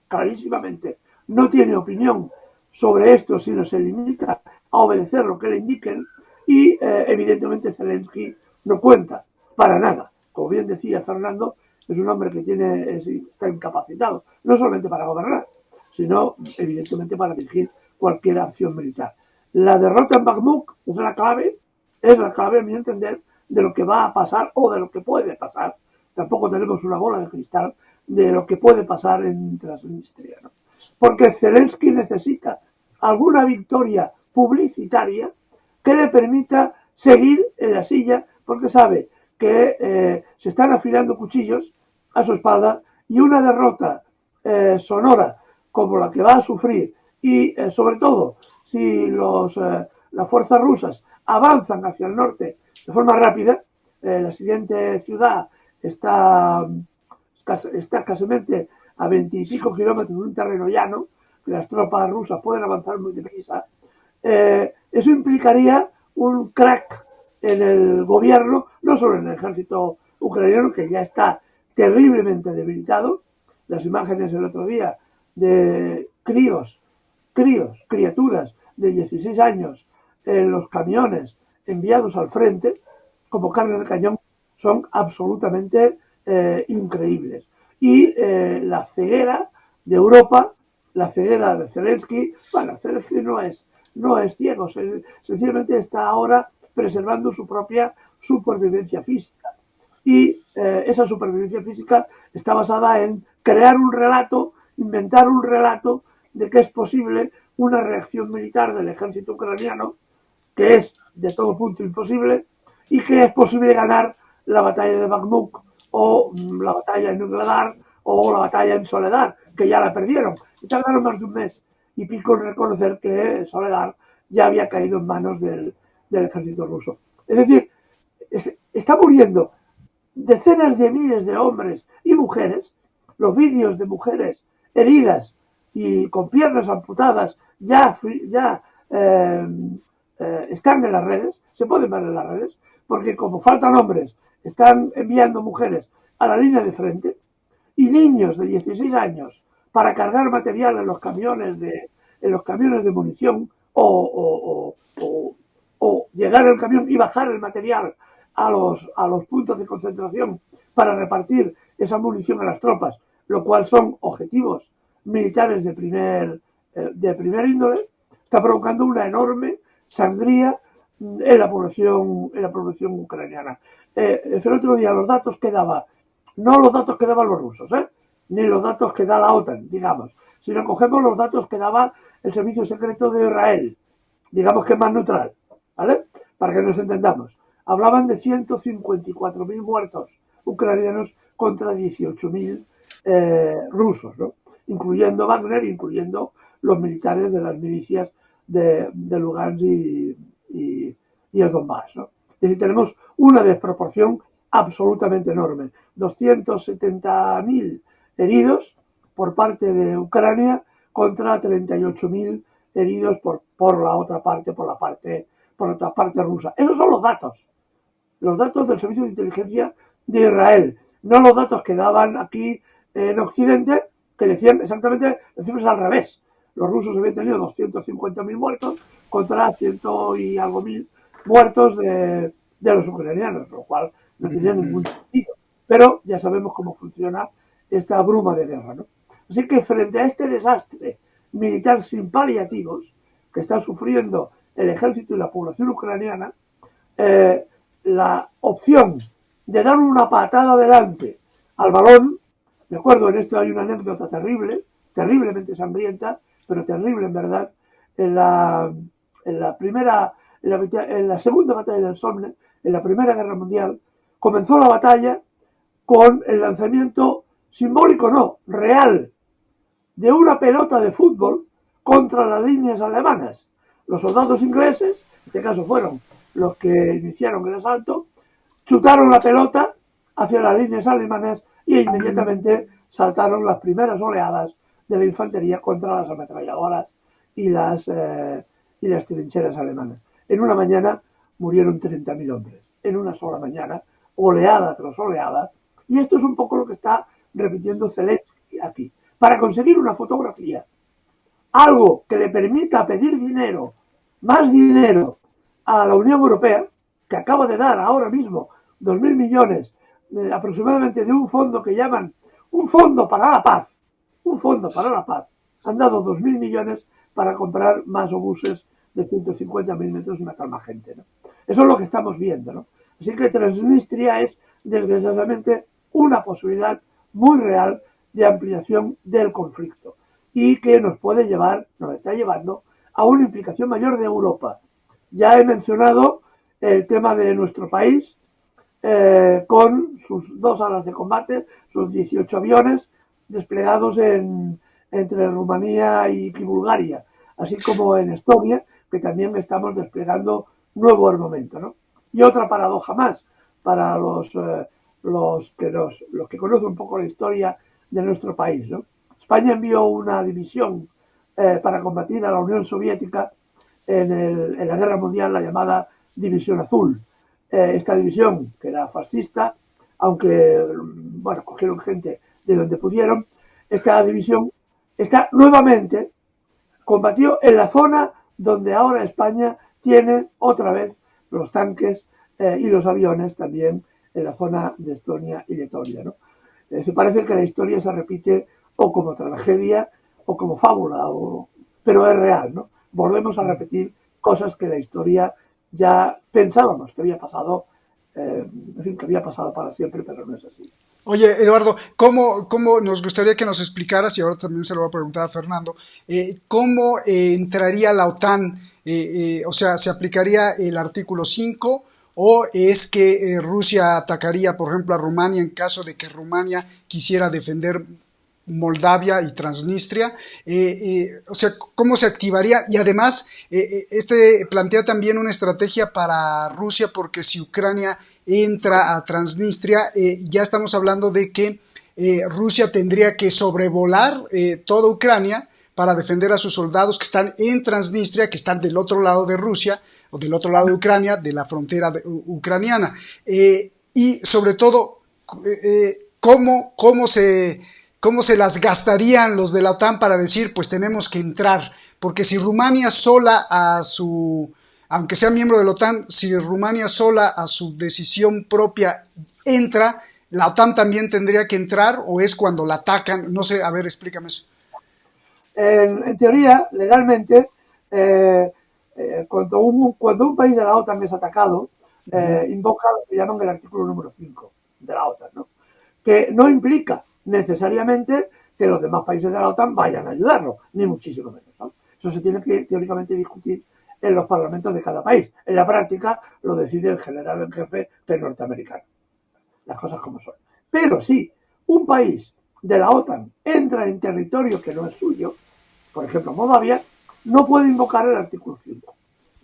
clarísimamente no tiene opinión sobre esto, sino se limita a obedecer lo que le indiquen, y evidentemente Zelensky no cuenta para nada. Como bien decía Fernando, es un hombre que está incapacitado, no solamente para gobernar, sino evidentemente para dirigir cualquier acción militar. La derrota en Bakhmut es la clave, a mi entender, de lo que va a pasar o de lo que puede pasar. Tampoco tenemos una bola de cristal de lo que puede pasar en Transnistria, ¿no? Porque Zelensky necesita alguna victoria publicitaria que le permita seguir en la silla, porque sabe que se están afilando cuchillos a su espalda, y una derrota sonora como la que va a sufrir, y sobre todo si las fuerzas rusas avanzan hacia el norte de forma rápida, la siguiente ciudad está escasamente a 20 y pico kilómetros de un terreno llano, que las tropas rusas pueden avanzar muy deprisa. Eso implicaría un crack en el gobierno, no solo en el ejército ucraniano, que ya está terriblemente debilitado. Las imágenes el otro día de criaturas de 16 años en los camiones enviados al frente como carne de cañón son absolutamente increíbles. Y la ceguera de Europa, la ceguera de Zelensky, bueno, Zelensky no es ciego, sencillamente está ahora preservando su propia supervivencia física. Y esa supervivencia física está basada en crear un relato, inventar un relato de que es posible una reacción militar del ejército ucraniano, que es de todo punto imposible, y que es posible ganar la batalla de Bakhmut o la batalla en Ugledar o la batalla en Soledar, que ya la perdieron. Y tardaron más de un mes y pico en reconocer que Soledar ya había caído en manos del ejército ruso. Es decir, está muriendo decenas de miles de hombres y mujeres. Los vídeos de mujeres heridas y con piernas amputadas ya están en las redes, se pueden ver en las redes, porque como faltan hombres, están enviando mujeres a la línea de frente y niños de 16 años para cargar material en los camiones de munición o llegar al camión y bajar el material a los puntos de concentración para repartir esa munición a las tropas, lo cual son objetivos militares de primer índole, está provocando una enorme sangría en la población ucraniana. El otro día los datos que daba, no los datos que daban los rusos, ni los datos que da la OTAN, digamos, sino cogemos los datos que daba el servicio secreto de Israel, digamos que es más neutral, ¿vale? Para que nos entendamos. Hablaban de 154.000 muertos ucranianos contra 18.000 rusos, ¿no? Incluyendo Wagner, incluyendo los militares de las milicias de Lugansk y el Donbass, ¿no? Es decir, tenemos una desproporción absolutamente enorme. 270.000 heridos por parte de Ucrania contra 38.000 heridos por la otra parte rusa. Esos son los datos del Servicio de Inteligencia de Israel, no los datos que daban aquí en Occidente, que decían exactamente las cifras al revés. Los rusos habían tenido 250.000 muertos contra 100 y algo mil muertos de los ucranianos, lo cual no tenía ningún sentido. Pero ya sabemos cómo funciona esta bruma de guerra, ¿no? Así que frente a este desastre militar sin paliativos que está sufriendo el ejército y la población ucraniana, la opción de dar una patada adelante al balón, me acuerdo, en esto hay una anécdota terriblemente sangrienta, pero terrible en verdad, en la segunda batalla del Somme, en la Primera Guerra Mundial, comenzó la batalla con el lanzamiento simbólico, no, real, de una pelota de fútbol contra las líneas alemanas. Los soldados ingleses, en este caso fueron los que iniciaron el asalto, chutaron la pelota hacia las líneas alemanas y inmediatamente saltaron las primeras oleadas de la infantería contra las ametralladoras y las trincheras alemanas. En una mañana murieron 30.000 hombres, en una sola mañana, oleada tras oleada, y esto es un poco lo que está repitiendo Zelensky aquí. Para conseguir una fotografía, algo que le permita pedir dinero, más dinero a la Unión Europea, que acaba de dar ahora mismo 2.000 millones aproximadamente de un fondo que llaman un fondo para la paz, han dado 2.000 millones para comprar más obuses de 150 milímetros y matar más gente, ¿no? Eso es lo que estamos viendo, ¿no? Así que Transnistria es, desgraciadamente, una posibilidad muy real de ampliación del conflicto y que nos está llevando a una implicación mayor de Europa. Ya he mencionado el tema de nuestro país, con sus 2 alas de combate, sus 18 aviones desplegados entre Rumanía y Bulgaria, así como en Estonia, que también estamos desplegando nuevo armamento, ¿no? Y otra paradoja más para los que conocen un poco la historia de nuestro país, ¿no? España envió una división para combatir a la Unión Soviética en la Guerra Mundial, la llamada División Azul. esta división, que era fascista, aunque, bueno, cogieron gente de donde pudieron, esta división está nuevamente combatió en la zona donde ahora España tiene otra vez los tanques y los aviones también en la zona de Estonia y Letonia, ¿no? Se parece que la historia se repite o como tragedia o como fábula, pero es real, ¿no? Volvemos a repetir cosas que la historia ya pensábamos que había pasado, en fin, que había pasado para siempre, pero no es así. Oye, Eduardo, ¿cómo nos gustaría que nos explicaras, y ahora también se lo voy a preguntar a Fernando, cómo entraría la OTAN? O sea, ¿se aplicaría el artículo 5 o es que Rusia atacaría, por ejemplo, a Rumania en caso de que Rumania quisiera defender Moldavia y Transnistria? O sea, ¿cómo se activaría? Y además, plantea también una estrategia para Rusia, porque si Ucrania entra a Transnistria, ya estamos hablando de que Rusia tendría que sobrevolar toda Ucrania para defender a sus soldados que están en Transnistria, que están del otro lado de Rusia, o del otro lado de Ucrania, de la frontera ucraniana. Y sobre todo, ¿cómo se las gastarían los de la OTAN para decir, pues tenemos que entrar? Porque si Rumania sola aunque sea miembro de la OTAN, si Rumania sola a su decisión propia entra, ¿la OTAN también tendría que entrar o es cuando la atacan? No sé, a ver, explícame eso. En teoría, legalmente, cuando un país de la OTAN es atacado, invoca lo que llaman el artículo número 5 de la OTAN, ¿no? Que no implica necesariamente que los demás países de la OTAN vayan a ayudarlo, ni muchísimo menos, ¿no? Eso se tiene que teóricamente discutir en los parlamentos de cada país. En la práctica lo decide el general en jefe del norteamericano. Las cosas como son. Pero si un país de la OTAN entra en territorio que no es suyo, por ejemplo Moldavia, no puede invocar el artículo 5.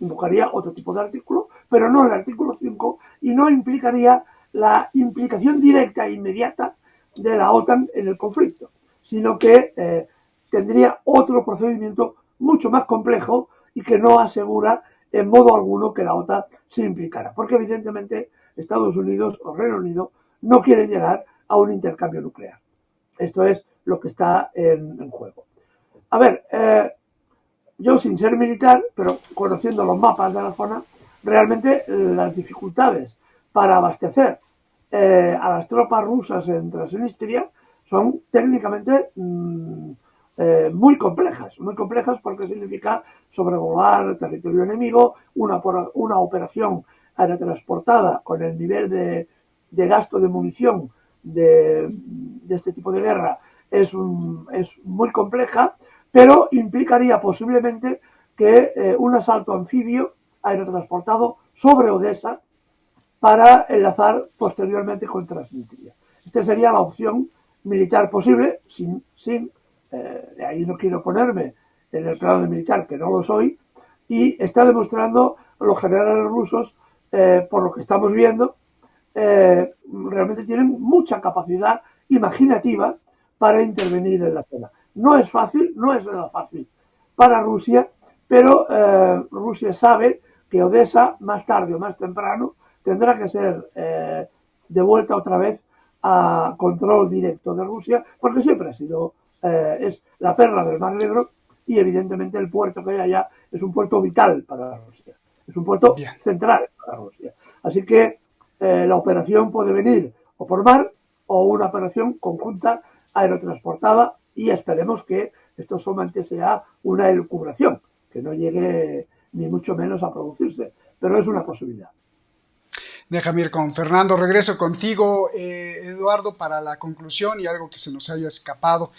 Invocaría otro tipo de artículo, pero no el artículo 5, y no implicaría la implicación directa e inmediata de la OTAN en el conflicto, sino que tendría otro procedimiento mucho más complejo y que no asegura en modo alguno que la OTAN se implicara, porque evidentemente Estados Unidos o Reino Unido no quieren llegar a un intercambio nuclear. Esto es lo que está en juego. A ver, yo sin ser militar, pero conociendo los mapas de la zona, realmente las dificultades para abastecer a las tropas rusas en Transnistria son técnicamente muy complejas porque significa sobrevolar el territorio enemigo, una operación aerotransportada con el nivel de gasto de munición de este tipo de guerra es muy compleja, pero implicaría posiblemente que un asalto anfibio aerotransportado sobre Odessa para enlazar posteriormente con Transnistria. Esta sería la opción militar posible, ahí no quiero ponerme en el plano de militar, que no lo soy, y está demostrando los generales rusos, por lo que estamos viendo, realmente tienen mucha capacidad imaginativa para intervenir en la zona. No es fácil, no es nada fácil para Rusia, pero Rusia sabe que Odessa, más tarde o más temprano, tendrá que ser devuelta otra vez a control directo de Rusia, porque siempre ha sido, es la perla del Mar Negro, y evidentemente el puerto que hay allá es un puerto vital para Rusia, es un puerto central para Rusia. Así que la operación puede venir o por mar o una operación conjunta aerotransportada, y esperemos que esto solamente sea una elucubración, que no llegue ni mucho menos a producirse, pero es una posibilidad. Déjame ir con Fernando. Regreso contigo, Eduardo, para la conclusión y algo que se nos haya escapado.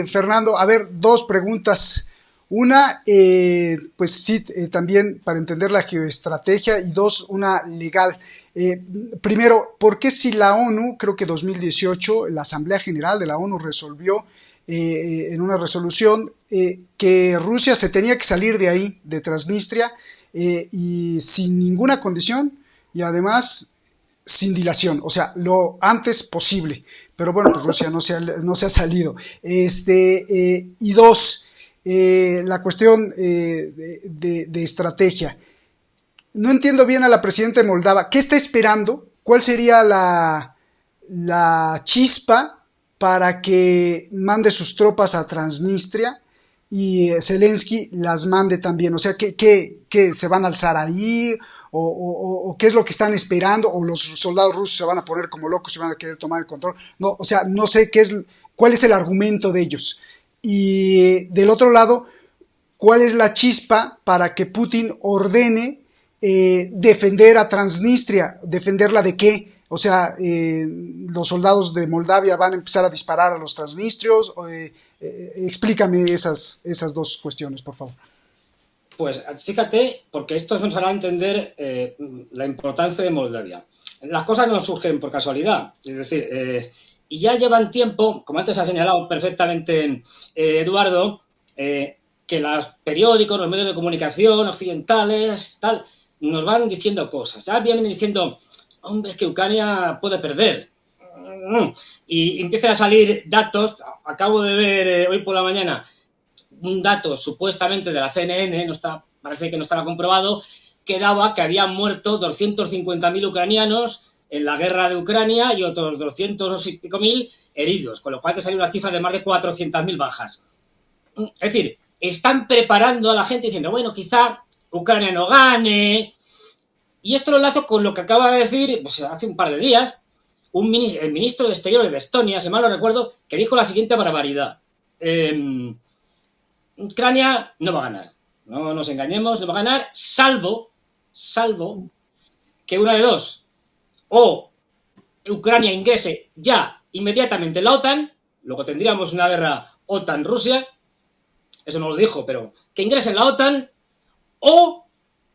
Fernando, a ver, dos preguntas. Una, pues sí, también para entender la geoestrategia, y dos, una legal. Primero, ¿por qué si la ONU, creo que 2018, la Asamblea General de la ONU resolvió en una resolución que Rusia se tenía que salir de ahí, de Transnistria, y sin ninguna condición, y además sin dilación, o sea, lo antes posible? Pero bueno, pues Rusia no se ha salido. Y dos, la cuestión de estrategia. no entiendo bien a la presidenta de Moldava. ¿Qué está esperando? ¿Cuál sería la chispa para que mande sus tropas a Transnistria y Zelensky las mande también? O sea, ¿qué se van a alzar ahí? ¿O qué es lo que están esperando? ¿O los soldados rusos se van a poner como locos y van a querer tomar el control? No, o sea, no sé cuál es el argumento de ellos. Y del otro lado, ¿cuál es la chispa para que Putin ordene defender a Transnistria? ¿Defenderla de qué? O sea, los soldados de Moldavia van a empezar a disparar a los transnistrios. Explícame esas dos cuestiones, por favor. Pues fíjate, porque esto nos hará entender la importancia de Moldavia. Las cosas no surgen por casualidad, es decir, y ya llevan tiempo, como antes ha señalado perfectamente Eduardo, que los periódicos, los medios de comunicación occidentales, tal, nos van diciendo cosas. Ya vienen diciendo, hombre, es que Ucrania puede perder. Y empiezan a salir datos. Acabo de ver hoy por la mañana un dato supuestamente de la CNN, parece que no estaba comprobado, que daba que habían muerto 250.000 ucranianos en la guerra de Ucrania y otros 200 y pico mil heridos, con lo cual te salió una cifra de más de 400.000 bajas. Es decir, están preparando a la gente diciendo, bueno, quizá Ucrania no gane. Y esto lo enlazo con lo que acaba de decir, pues, hace un par de días, el ministro de Exteriores de Estonia, si mal no recuerdo, que dijo la siguiente barbaridad. Ucrania no va a ganar. No nos engañemos, no va a ganar, salvo que una de dos. O Ucrania ingrese ya inmediatamente en la OTAN, luego tendríamos una guerra OTAN-Rusia, eso no lo dijo, pero que ingrese en la OTAN, o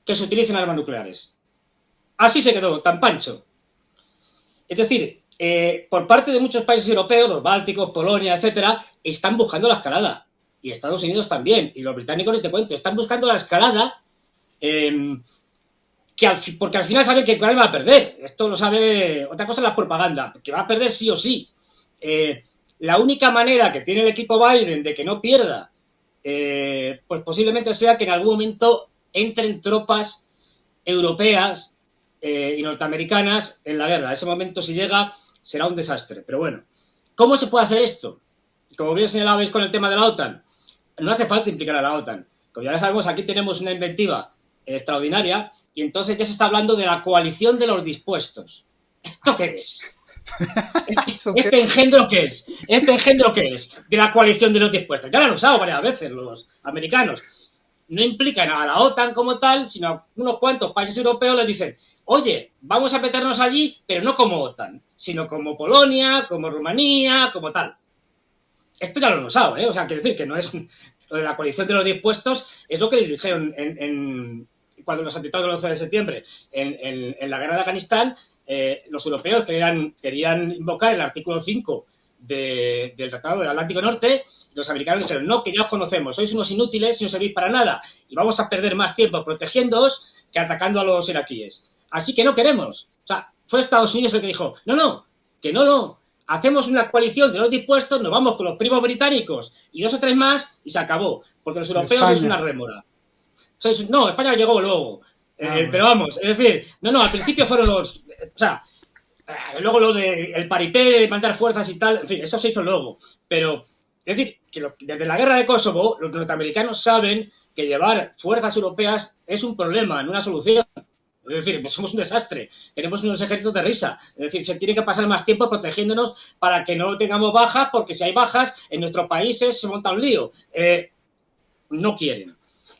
que se utilicen armas nucleares. Así se quedó, tan pancho. Es decir, por parte de muchos países europeos, los bálticos, Polonia, etcétera, están buscando la escalada. Y Estados Unidos también. Y los británicos, ni te cuento, están buscando la escalada porque al final saben que Ucrania va a perder. Esto lo sabe. Otra cosa es la propaganda, que va a perder sí o sí. La única manera que tiene el equipo Biden de que no pierda, pues posiblemente sea que en algún momento entren tropas europeas y norteamericanas en la guerra. Ese momento, si llega, será un desastre. Pero bueno, ¿cómo se puede hacer esto? Como bien señalabais con el tema de la OTAN, no hace falta implicar a la OTAN. Como ya sabemos, aquí tenemos una inventiva extraordinaria y entonces ya se está hablando de la coalición de los dispuestos. ¿Esto qué es? ¿Este engendro qué es? ¿Este engendro qué es? De la coalición de los dispuestos. Ya lo han usado varias veces los americanos. No implican a la OTAN como tal, sino a unos cuantos países europeos les dicen, oye, vamos a meternos allí, pero no como OTAN, sino como Polonia, como Rumanía, como tal. Esto ya lo han usado, ¿eh? O sea, quiere decir que no es lo de la coalición de los dispuestos, es lo que le dijeron cuando los atentados del 11 de septiembre en la guerra de Afganistán, los europeos querían invocar el artículo 5 del Tratado del Atlántico Norte, y los americanos dijeron, no, que ya os conocemos, sois unos inútiles y no servís para nada, y vamos a perder más tiempo protegiéndoos que atacando a los iraquíes. Así que no queremos. O sea, fue Estados Unidos el que dijo, no. Hacemos una coalición de los dispuestos, nos vamos con los primos británicos y 2 o 3 más y se acabó. Porque los europeos es una rémora. No, España llegó luego. Pero vamos, es decir, al principio fueron los... O sea, luego lo del paripé, de mandar fuerzas y tal, en fin, eso se hizo luego. Pero, es decir, que desde la guerra de Kosovo, los norteamericanos saben que llevar fuerzas europeas es un problema, no una solución. Es decir, pues somos un desastre, tenemos unos ejércitos de risa. Es decir, se tiene que pasar más tiempo protegiéndonos para que no tengamos bajas, porque si hay bajas, en nuestros países se monta un lío. No quieren.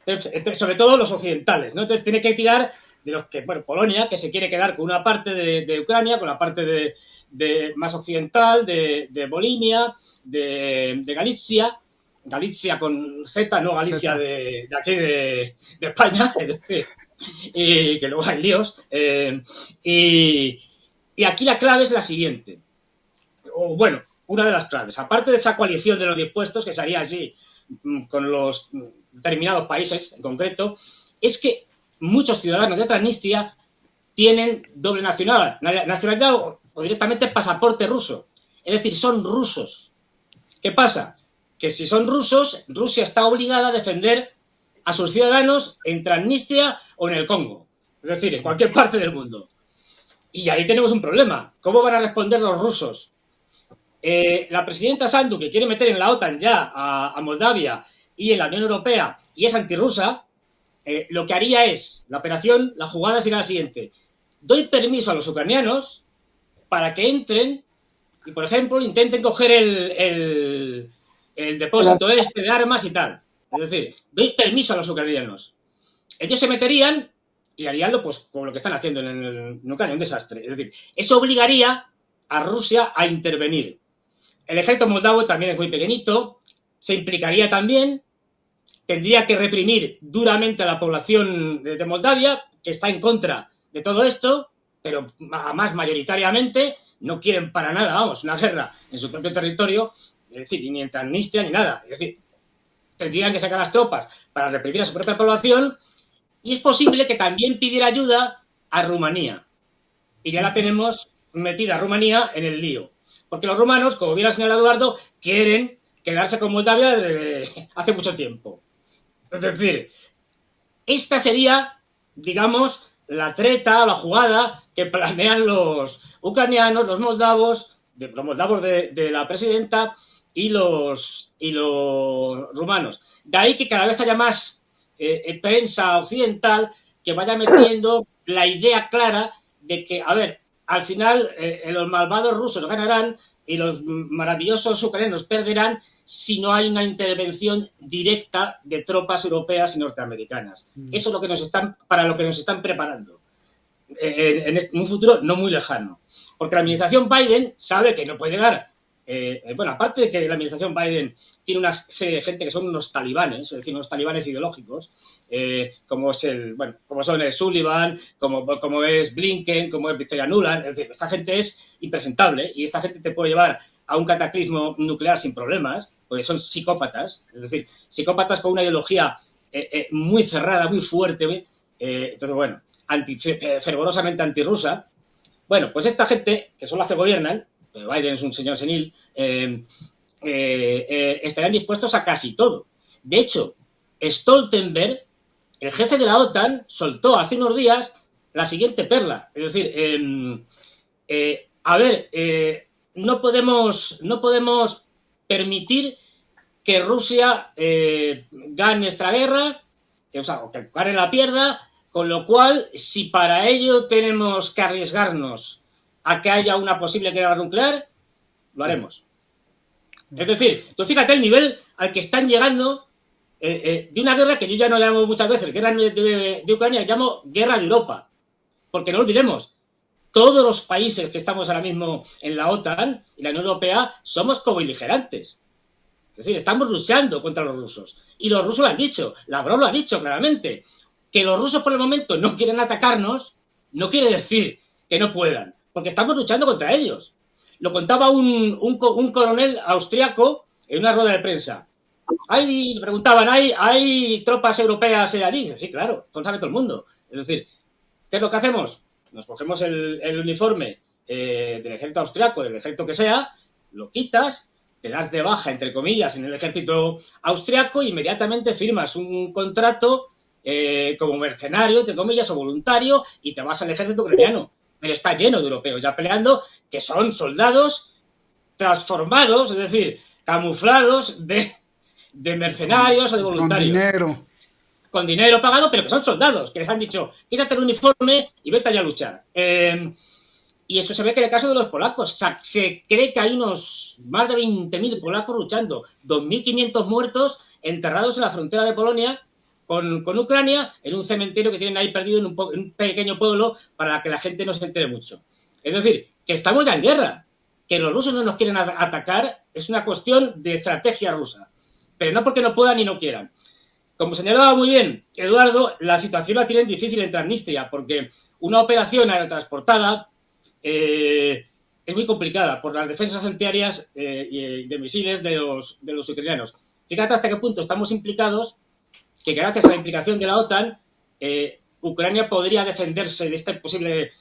Entonces, sobre todo los occidentales, ¿no? Entonces tiene que tirar de los que, bueno, Polonia, que se quiere quedar con una parte de Ucrania, con la parte de más occidental, de Volhynia, de Galicia con Z, no Galicia Z. de aquí de España, es decir, y que luego hay líos. Y aquí la clave es la siguiente. O bueno, una de las claves. Aparte de esa coalición de los dispuestos, que se haría así con los determinados países en concreto, es que muchos ciudadanos de Transnistria tienen doble nacionalidad o directamente pasaporte ruso. Es decir, son rusos. ¿Qué pasa? Que si son rusos, Rusia está obligada a defender a sus ciudadanos en Transnistria o en el Congo. Es decir, en cualquier parte del mundo. Y ahí tenemos un problema. ¿Cómo van a responder los rusos? La presidenta Sandu, que quiere meter en la OTAN ya a Moldavia y en la Unión Europea, y es antirrusa, lo que haría es, la operación, la jugada será la siguiente. Doy permiso a los ucranianos para que entren y, por ejemplo, intenten coger el depósito de armas y tal. Es decir, doy permiso a los ucranianos. Ellos se meterían y haríanlo pues como lo que están haciendo en Ucrania, un desastre. Es decir, eso obligaría a Rusia a intervenir. El ejército moldavo también es muy pequeñito, se implicaría también, tendría que reprimir duramente a la población de Moldavia, que está en contra de todo esto, pero más mayoritariamente no quieren para nada, vamos, una guerra en su propio territorio, es decir, ni en Transnistria ni nada. Es decir, tendrían que sacar las tropas para reprimir a su propia población, y es posible que también pidiera ayuda a Rumanía. Y ya la tenemos metida a Rumanía en el lío. Porque los rumanos, como bien ha señalado Eduardo, quieren quedarse con Moldavia desde hace mucho tiempo. Es decir, esta sería, digamos, la treta, la jugada que planean los ucranianos, los moldavos de la presidenta y los rumanos. De ahí que cada vez haya más prensa occidental que vaya metiendo la idea clara de que, a ver, al final los malvados rusos ganarán y los maravillosos ucranianos perderán si no hay una intervención directa de tropas europeas y norteamericanas. Eso es lo que para lo que nos están preparando en un futuro no muy lejano. Porque la administración Biden sabe que no puede llegar. Bueno, aparte de que la administración Biden tiene una serie de gente que son unos talibanes, es decir, unos talibanes ideológicos, como son el Sullivan, como es Blinken, como es Victoria Nuland. Es decir, esta gente es impresentable y esta gente te puede llevar a un cataclismo nuclear sin problemas, porque son psicópatas, es decir, psicópatas con una ideología muy cerrada, muy fuerte, entonces, bueno, fervorosamente antirrusa. Bueno, pues esta gente, que son las que gobiernan, Biden es un señor senil, estarían dispuestos a casi todo. De hecho, Stoltenberg, el jefe de la OTAN, soltó hace unos días la siguiente perla. Es decir, no podemos permitir que Rusia gane esta guerra, o que Ucrania la pierda, con lo cual, si para ello tenemos que arriesgarnos a que haya una posible guerra nuclear, lo haremos. Es decir, tú fíjate el nivel al que están llegando de una guerra que yo ya no llamo muchas veces guerra de Ucrania, llamo guerra de Europa. Porque no olvidemos, todos los países que estamos ahora mismo en la OTAN y la Unión Europea somos cobeligerantes. Es decir, estamos luchando contra los rusos. Y los rusos lo han dicho, Lavrov lo ha dicho claramente. Que los rusos por el momento no quieren atacarnos no quiere decir que no puedan, porque estamos luchando contra ellos. Lo contaba un coronel austriaco en una rueda de prensa. Le preguntaban, ¿hay tropas europeas allí? Sí, claro, sabe todo el mundo. Es decir, ¿qué es lo que hacemos? Nos cogemos el uniforme del ejército austriaco, del ejército que sea, lo quitas, te das de baja, entre comillas, en el ejército austriaco e inmediatamente firmas un contrato como mercenario, entre comillas, o voluntario, y te vas al ejército ucraniano. Pero está lleno de europeos ya peleando, que son soldados transformados, es decir, camuflados de mercenarios o de voluntarios. Con dinero pagado, pero que son soldados, que les han dicho, quítate el uniforme y vete allá a luchar. Y eso se ve que en el caso de los polacos, o sea, se cree que hay más de 20.000 polacos luchando, 2.500 muertos enterrados en la frontera de Polonia con Ucrania, en un cementerio que tienen ahí perdido en un pequeño pueblo para que la gente no se entere mucho. Es decir, que estamos ya en guerra, que los rusos no nos quieren atacar, es una cuestión de estrategia rusa, pero no porque no puedan ni no quieran. Como señalaba muy bien Eduardo, la situación la tienen difícil en Transnistria, porque una operación aerotransportada es muy complicada por las defensas antiaéreas de misiles de los ucranianos. Fíjate hasta qué punto estamos implicados, que gracias a la implicación de la OTAN, Ucrania podría defenderse de esta posible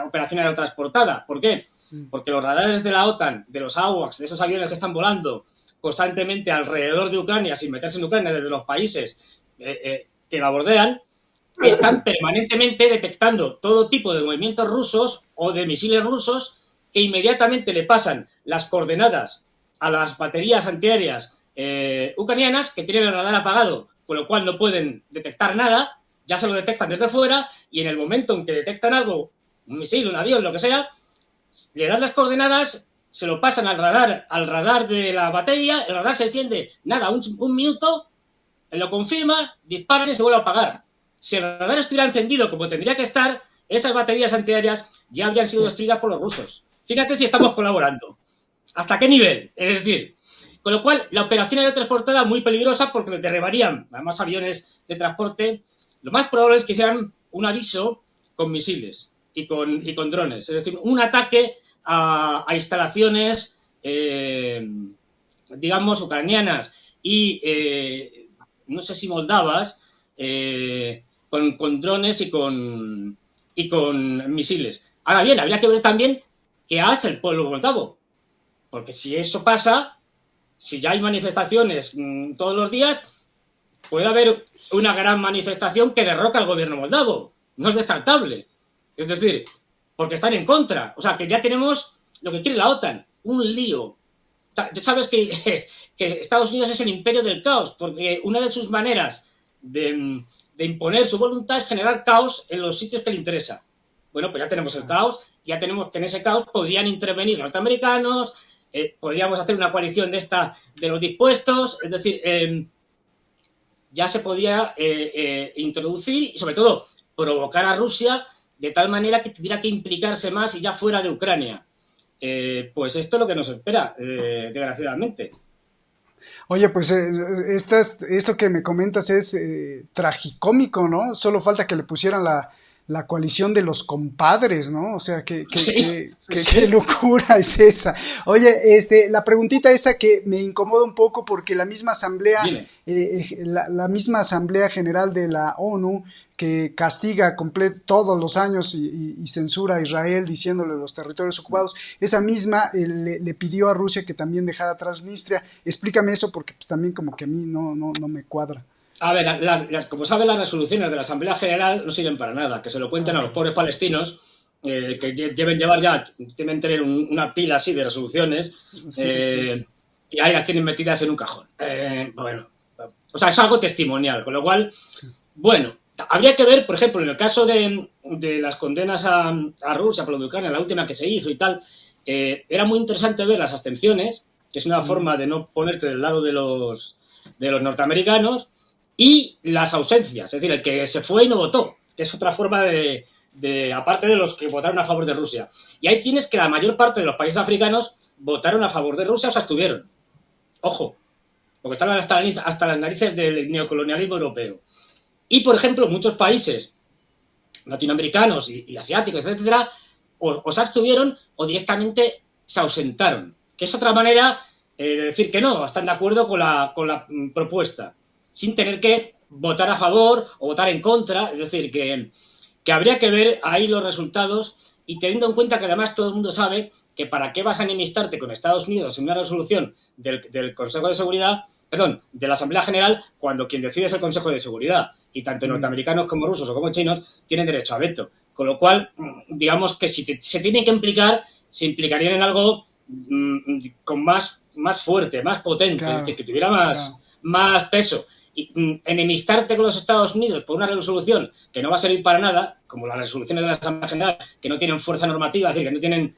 operación aerotransportada. ¿Por qué? Porque los radares de la OTAN, de los AWACS, de esos aviones que están volando constantemente alrededor de Ucrania, sin meterse en Ucrania, desde los países que la bordean, están permanentemente detectando todo tipo de movimientos rusos o de misiles rusos que inmediatamente le pasan las coordenadas a las baterías antiaéreas ucranianas, que tienen el radar apagado, con lo cual no pueden detectar nada, ya se lo detectan desde fuera, y en el momento en que detectan algo, un misil, un avión, lo que sea, le dan las coordenadas, se lo pasan al radar de la batería, el radar se enciende, nada, un minuto, lo confirma, disparan y se vuelve a apagar. Si el radar estuviera encendido como tendría que estar, esas baterías antiaéreas ya habrían sido destruidas por los rusos. Fíjate si estamos colaborando. ¿Hasta qué nivel? Es decir, con lo cual, la operación aerotransportada es muy peligrosa porque derribarían, además, aviones de transporte. Lo más probable es que hicieran un aviso con misiles y con drones. Es decir, un ataque a instalaciones, digamos, ucranianas y, no sé si moldavas, con drones y con misiles. Ahora bien, habría que ver también qué hace el pueblo moldavo. Porque si eso pasa, si ya hay manifestaciones todos los días, puede haber una gran manifestación que derroca al gobierno moldavo. No es descartable. Es decir, porque están en contra. O sea, que ya tenemos lo que quiere la OTAN, un lío. Ya sabes que Estados Unidos es el imperio del caos, porque una de sus maneras de imponer su voluntad es generar caos en los sitios que le interesa. Bueno, pues ya tenemos el caos, ya tenemos que en ese caos podrían intervenir los norteamericanos, podríamos hacer una coalición de los dispuestos, es decir, ya se podía introducir y sobre todo provocar a Rusia de tal manera que tuviera que implicarse más y ya fuera de Ucrania. Pues esto es lo que nos espera, desgraciadamente. Oye, pues esto que me comentas es tragicómico, ¿no? Solo falta que le pusieran la coalición de los compadres, ¿no? O sea, qué locura es esa. Oye, la preguntita esa que me incomoda un poco porque la misma asamblea, la misma Asamblea General de la ONU, que castiga todos los años y censura a Israel diciéndole los territorios ocupados, esa misma le pidió a Rusia que también dejara Transnistria. Explícame eso porque pues, también como que a mí no me cuadra. A ver, como saben, las resoluciones de la Asamblea General no sirven para nada. Que se lo cuenten a los pobres palestinos, que deben tener una pila así de resoluciones, sí. Y ahí las tienen metidas en un cajón. Bueno, o sea, es algo testimonial, con lo cual, sí. Bueno, habría que ver, por ejemplo, en el caso de las condenas a Rusia por lo de Ucrania, la última que se hizo y tal, era muy interesante ver las abstenciones, que es una forma de no ponerte del lado de los norteamericanos, y las ausencias, es decir, el que se fue y no votó, que es otra forma aparte de los que votaron a favor de Rusia. Y ahí tienes que la mayor parte de los países africanos votaron a favor de Rusia, o sea, estuvieron. Ojo, porque estaban hasta las narices del neocolonialismo europeo. Y, por ejemplo, muchos países latinoamericanos y asiáticos, etcétera, o se abstuvieron o directamente se ausentaron. Que es otra manera de decir que no, están de acuerdo con la propuesta, sin tener que votar a favor o votar en contra. Es decir, que habría que ver ahí los resultados y teniendo en cuenta que además todo el mundo sabe que para qué vas a enemistarte con Estados Unidos en una resolución del Consejo de Seguridad, perdón, de la Asamblea General, cuando quien decide es el Consejo de Seguridad y tanto norteamericanos como rusos o como chinos tienen derecho a veto. Con lo cual, digamos que si se tienen que implicar, se implicarían en algo con más fuerte, más potente, claro, que tuviera más peso. Y enemistarte con los Estados Unidos por una resolución que no va a servir para nada, como las resoluciones de la Asamblea General, que no tienen fuerza normativa, es decir, que no tienen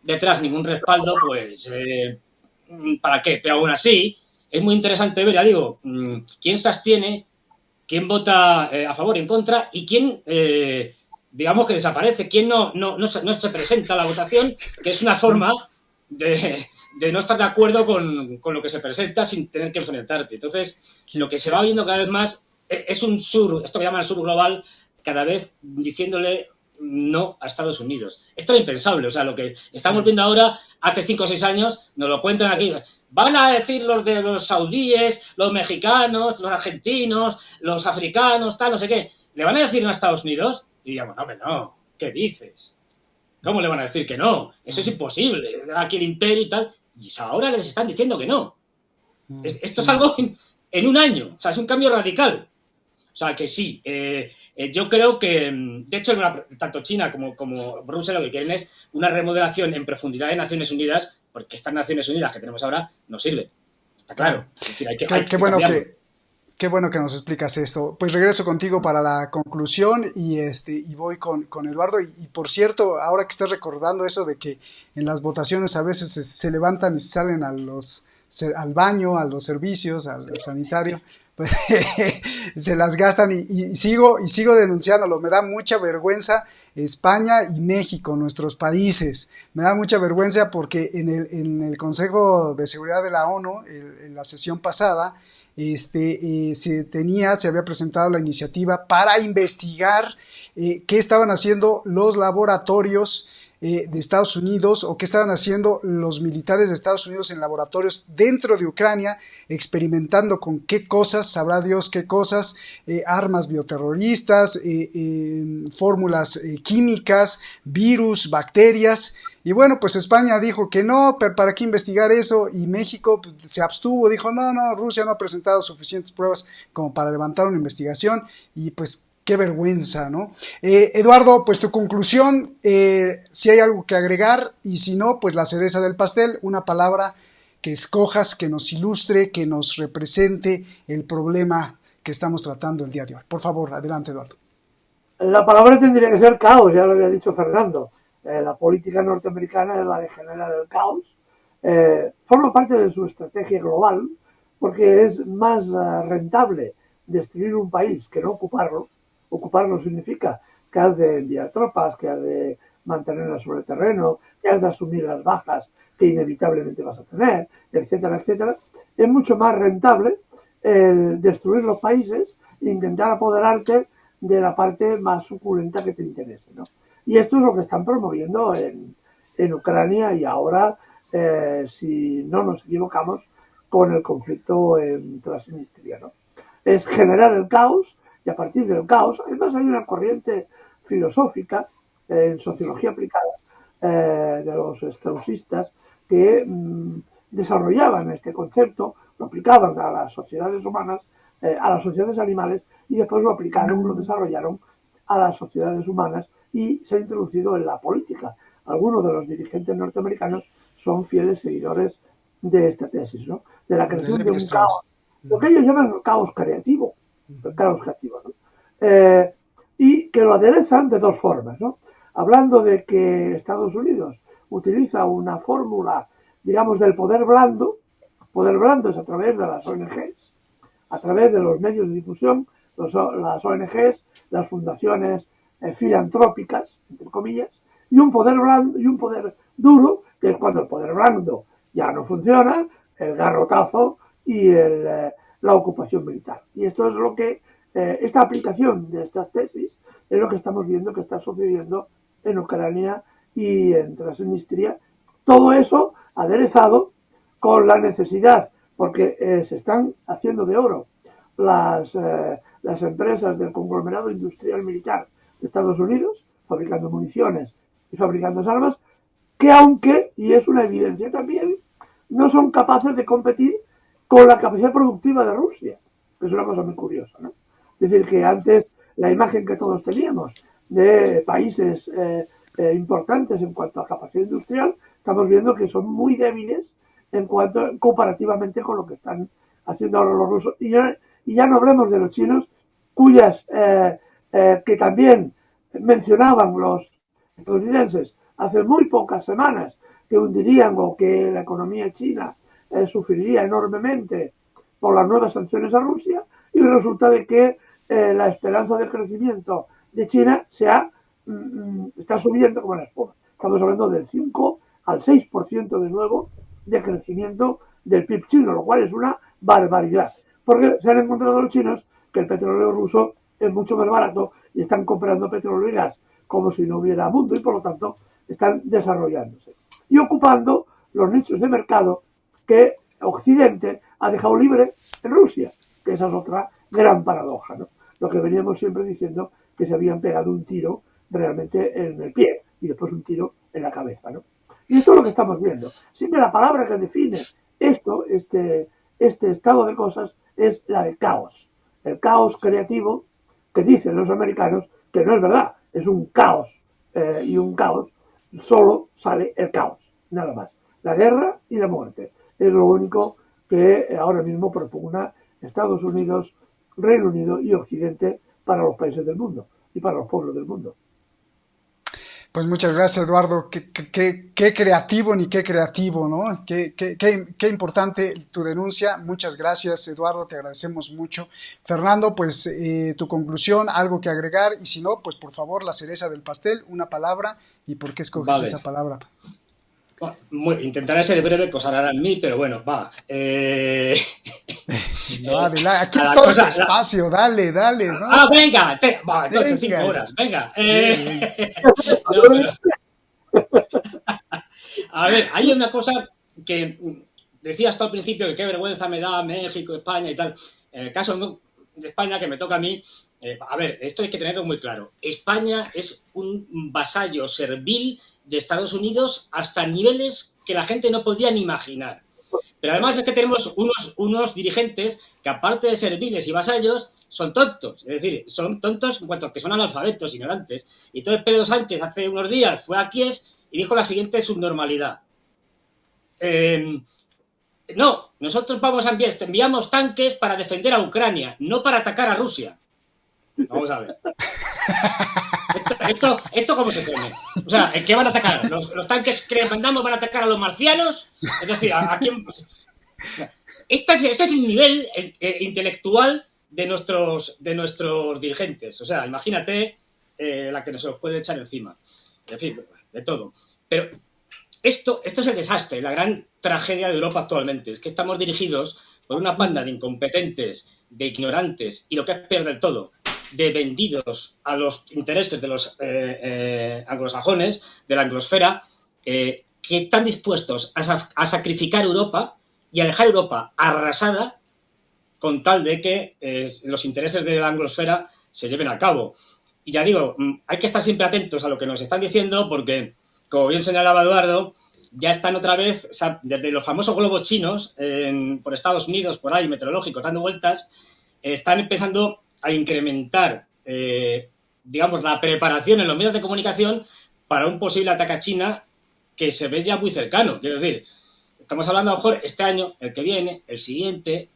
detrás ningún respaldo, pues ¿para qué? Pero aún así es muy interesante ver, ya digo, quién se abstiene, quién vota a favor y en contra y quién, digamos, que desaparece, quién no se presenta a la votación, que es una forma de no estar de acuerdo con lo que se presenta sin tener que enfrentarte. Entonces, lo que se va viendo cada vez más es un sur, esto que llaman el sur global, cada vez diciéndole no a Estados Unidos. Esto es impensable, o sea, lo que estamos viendo ahora, hace 5 o 6 años, nos lo cuentan aquí. Van a decir los de los saudíes, los mexicanos, los argentinos, los africanos, tal, no sé qué. ¿Le van a decir no a Estados Unidos? Y digamos, no, ¿qué dices? ¿Cómo le van a decir que no? Eso es imposible. Aquí el imperio y tal. Y ahora les están diciendo que no. Esto es algo en un año. O sea, es un cambio radical. O sea, que sí. Yo creo que, de hecho, tanto China como Rusia lo que quieren es una remodelación en profundidad de Naciones Unidas, porque estas Naciones Unidas que tenemos ahora no sirven. Está claro. Es decir, hay que cambiarlo. Qué bueno que nos explicas esto. Pues regreso contigo para la conclusión y voy con Eduardo. Y por cierto, ahora que estás recordando eso de que en las votaciones a veces se levantan y salen al baño, a los servicios, al sanitario, pues se las gastan y sigo denunciándolo. Me da mucha vergüenza España y México, nuestros países. Me da mucha vergüenza porque en el Consejo de Seguridad de la ONU, en la sesión pasada, se había presentado la iniciativa para investigar qué estaban haciendo los laboratorios de Estados Unidos o qué estaban haciendo los militares de Estados Unidos en laboratorios dentro de Ucrania, experimentando con qué cosas, sabrá Dios qué cosas, armas bioterroristas, fórmulas químicas, virus, bacterias. Y bueno, pues España dijo que no, pero ¿para qué investigar eso? Y México se abstuvo, dijo no, Rusia no ha presentado suficientes pruebas como para levantar una investigación y pues qué vergüenza, ¿no? Eduardo, pues tu conclusión, si hay algo que agregar y si no, pues la cereza del pastel, una palabra que escojas, que nos ilustre, que nos represente el problema que estamos tratando el día de hoy. Por favor, adelante, Eduardo. La palabra tendría que ser caos, ya lo había dicho Fernando. La política norteamericana es la de generar el caos. Forma parte de su estrategia global porque es más rentable destruir un país que no ocuparlo. Ocuparlo significa que has de enviar tropas, que has de mantenerlas sobre el terreno, que has de asumir las bajas que inevitablemente vas a tener, etcétera, etcétera. Es mucho más rentable destruir los países e intentar apoderarte de la parte más suculenta que te interese, ¿no? Y esto es lo que están promoviendo en Ucrania y ahora, si no nos equivocamos, con el conflicto en Transnistria, ¿no? Es generar el caos y a partir del caos, además hay una corriente filosófica en sociología aplicada de los straussistas que desarrollaban este concepto, lo aplicaban a las sociedades humanas, a las sociedades animales y después lo desarrollaron a las sociedades humanas y se ha introducido en la política. Algunos de los dirigentes norteamericanos son fieles seguidores de esta tesis, ¿no? De la creación de un caos, lo que ellos llaman el caos creativo, ¿no? Y que lo aderezan de dos formas, ¿no? Hablando de que Estados Unidos utiliza una fórmula, digamos, del poder blando es a través de las ONGs, a través de los medios de difusión, las ONGs, las fundaciones filantrópicas, entre comillas, y un poder blando y un poder duro, que es cuando el poder blando ya no funciona, el garrotazo y la ocupación militar. Y esto es lo que, esta aplicación de estas tesis es lo que estamos viendo que está sucediendo en Ucrania y en Transnistria. Todo eso aderezado con la necesidad, porque se están haciendo de oro las empresas del conglomerado industrial militar de Estados Unidos, fabricando municiones y fabricando armas, que aunque, y es una evidencia también, no son capaces de competir con la capacidad productiva de Rusia, que es una cosa muy curiosa, ¿no? Es decir, que antes la imagen que todos teníamos de países importantes en cuanto a capacidad industrial, estamos viendo que son muy débiles comparativamente con lo que están haciendo ahora los rusos. Y ya no hablemos de los chinos, cuyas que también mencionaban los estadounidenses hace muy pocas semanas, que hundirían o que la economía china sufriría enormemente por las nuevas sanciones a Rusia, y resulta de que la esperanza de crecimiento de China está subiendo como la espuma. Estamos hablando del 5 al 6% de nuevo de crecimiento del PIB chino, lo cual es una barbaridad, porque se han encontrado los chinos que el petróleo ruso es mucho más barato y están comprando petróleo y gas como si no hubiera mundo y por lo tanto están desarrollándose y ocupando los nichos de mercado que Occidente ha dejado libre en Rusia, que esa es otra gran paradoja, ¿no? Lo que veníamos siempre diciendo, que se habían pegado un tiro realmente en el pie y después un tiro en la cabeza, ¿no? Y esto es lo que estamos viendo. Siempre la palabra que define este estado de cosas es la de caos. El caos creativo que dicen los americanos que no es verdad, es un caos, y un caos solo sale el caos, nada más. La guerra y la muerte es lo único que ahora mismo propugna Estados Unidos, Reino Unido y Occidente para los países del mundo y para los pueblos del mundo. Pues muchas gracias, Eduardo. Qué creativo ni qué creativo, ¿no? Qué importante tu denuncia. Muchas gracias, Eduardo, te agradecemos mucho. Fernando, pues tu conclusión, algo que agregar, y si no, pues por favor, la cereza del pastel, una palabra, y por qué escoges esa palabra. Intentaré ser breve, cosa rara en mí, pero bueno, va. No, aquí es todo tu espacio, dale, ¿no? Venga, entonces 5 horas, venga. A ver, hay una cosa que decías tú al principio, que qué vergüenza me da México, España y tal. En el caso de España, que me toca a mí, a ver, esto hay que tenerlo muy claro. España es un vasallo servil de Estados Unidos hasta niveles que la gente no podía ni imaginar. Pero además es que tenemos unos dirigentes que, aparte de serviles y vasallos, son tontos. Es decir, son tontos en cuanto a que son analfabetos, ignorantes. Y entonces Pedro Sánchez hace unos días fue a Kiev y dijo la siguiente subnormalidad. No, nosotros enviamos tanques para defender a Ucrania, no para atacar a Rusia. Vamos a ver. ¿Esto cómo se pone? O sea, ¿qué van a atacar? ¿Los tanques que les mandamos van a atacar a los marcianos? Es decir, ¿a quién? Ese es el nivel intelectual de nuestros dirigentes. O sea, imagínate la que nos los puede echar encima. En fin, de todo. Pero esto es el desastre, la gran tragedia de Europa actualmente. Es que estamos dirigidos por una panda de incompetentes, de ignorantes y, lo que es peor del todo, de vendidos a los intereses de los anglosajones, de la anglosfera, que están dispuestos a sacrificar Europa y a dejar Europa arrasada con tal de que los intereses de la anglosfera se lleven a cabo. Y ya digo, hay que estar siempre atentos a lo que nos están diciendo porque, como bien señalaba Eduardo, ya están otra vez, o sea, desde los famosos globos chinos por Estados Unidos, por ahí, meteorológicos, dando vueltas, están empezando a incrementar, digamos, la preparación en los medios de comunicación para un posible ataque a China que se ve ya muy cercano. Quiero decir, estamos hablando a lo mejor este año, el que viene, el siguiente.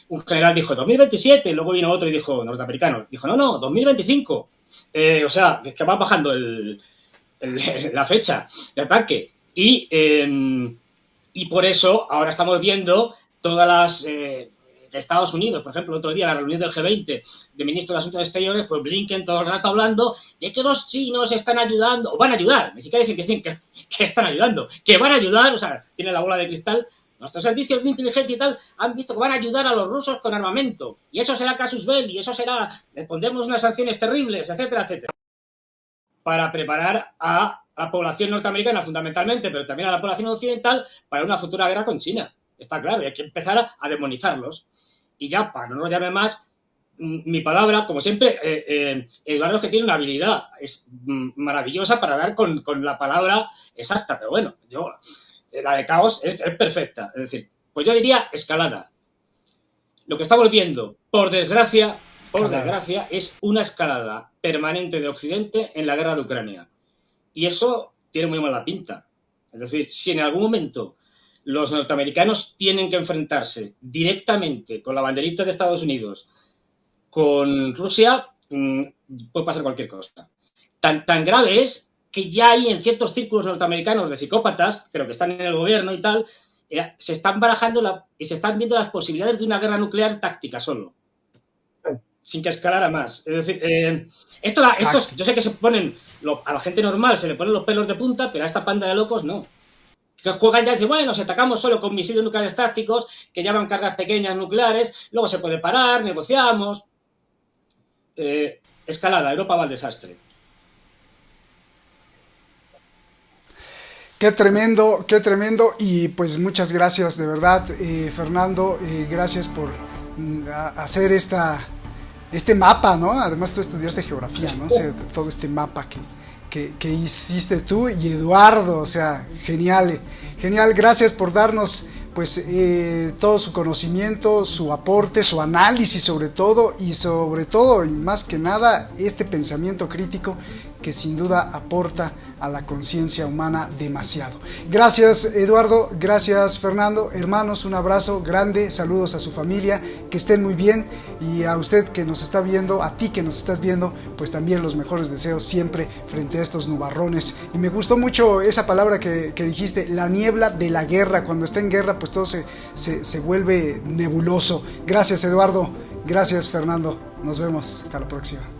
Un general dijo 2027, luego vino otro y dijo, norteamericano, dijo no, 2025. O sea, es que va bajando la fecha de ataque. Y por eso ahora estamos viendo todas las... de Estados Unidos, por ejemplo, el otro día la reunión del G20 de ministros de Asuntos Exteriores, pues Blinken todo el rato hablando de que los chinos están ayudando, o van a ayudar, ni siquiera dicen que están ayudando, que van a ayudar, o sea, tiene la bola de cristal. Nuestros servicios de inteligencia y tal han visto que van a ayudar a los rusos con armamento, y eso será casus belli, y eso será, le pondremos unas sanciones terribles, etcétera, etcétera, para preparar a la población norteamericana fundamentalmente, pero también a la población occidental para una futura guerra con China. Está claro, y hay que empezar a demonizarlos. Y ya, para no enrollarme más, mi palabra, como siempre, Eduardo, que tiene una habilidad es maravillosa para dar con la palabra exacta, pero bueno, la de caos es perfecta. Es decir, pues yo diría escalada. Lo que estamos viendo, por desgracia, es una escalada permanente de Occidente en la guerra de Ucrania. Y eso tiene muy mala pinta. Es decir, si en algún momento los norteamericanos tienen que enfrentarse directamente con la banderita de Estados Unidos, con Rusia, puede pasar cualquier cosa. Tan grave es que ya hay en ciertos círculos norteamericanos de psicópatas, pero que están en el gobierno y tal, se están barajando y se están viendo las posibilidades de una guerra nuclear táctica solo, sin que escalara más. Es decir, estos, yo sé que se ponen, a la gente normal se le ponen los pelos de punta, pero a esta panda de locos no. Que juegan ya y dicen, bueno, si atacamos solo con misiles nucleares tácticos, que llevan cargas pequeñas nucleares, luego se puede parar, negociamos. Escalada, Europa va al desastre. Qué tremendo, y pues muchas gracias de verdad, Fernando, gracias por hacer este mapa, ¿no? Además tú estudiaste geografía, ¿no? O sea, todo este mapa que hiciste tú y Eduardo, o sea, genial, gracias por darnos pues todo su conocimiento, su aporte, su análisis sobre todo y más que nada este pensamiento crítico que sin duda aporta a la conciencia humana demasiado. Gracias Eduardo, gracias Fernando, hermanos, un abrazo grande, saludos a su familia, que estén muy bien, y a usted que nos está viendo, a ti que nos estás viendo, pues también los mejores deseos siempre frente a estos nubarrones. Y me gustó mucho esa palabra que dijiste, la niebla de la guerra. Cuando está en guerra pues todo se vuelve nebuloso. Gracias Eduardo, gracias Fernando, nos vemos, hasta la próxima.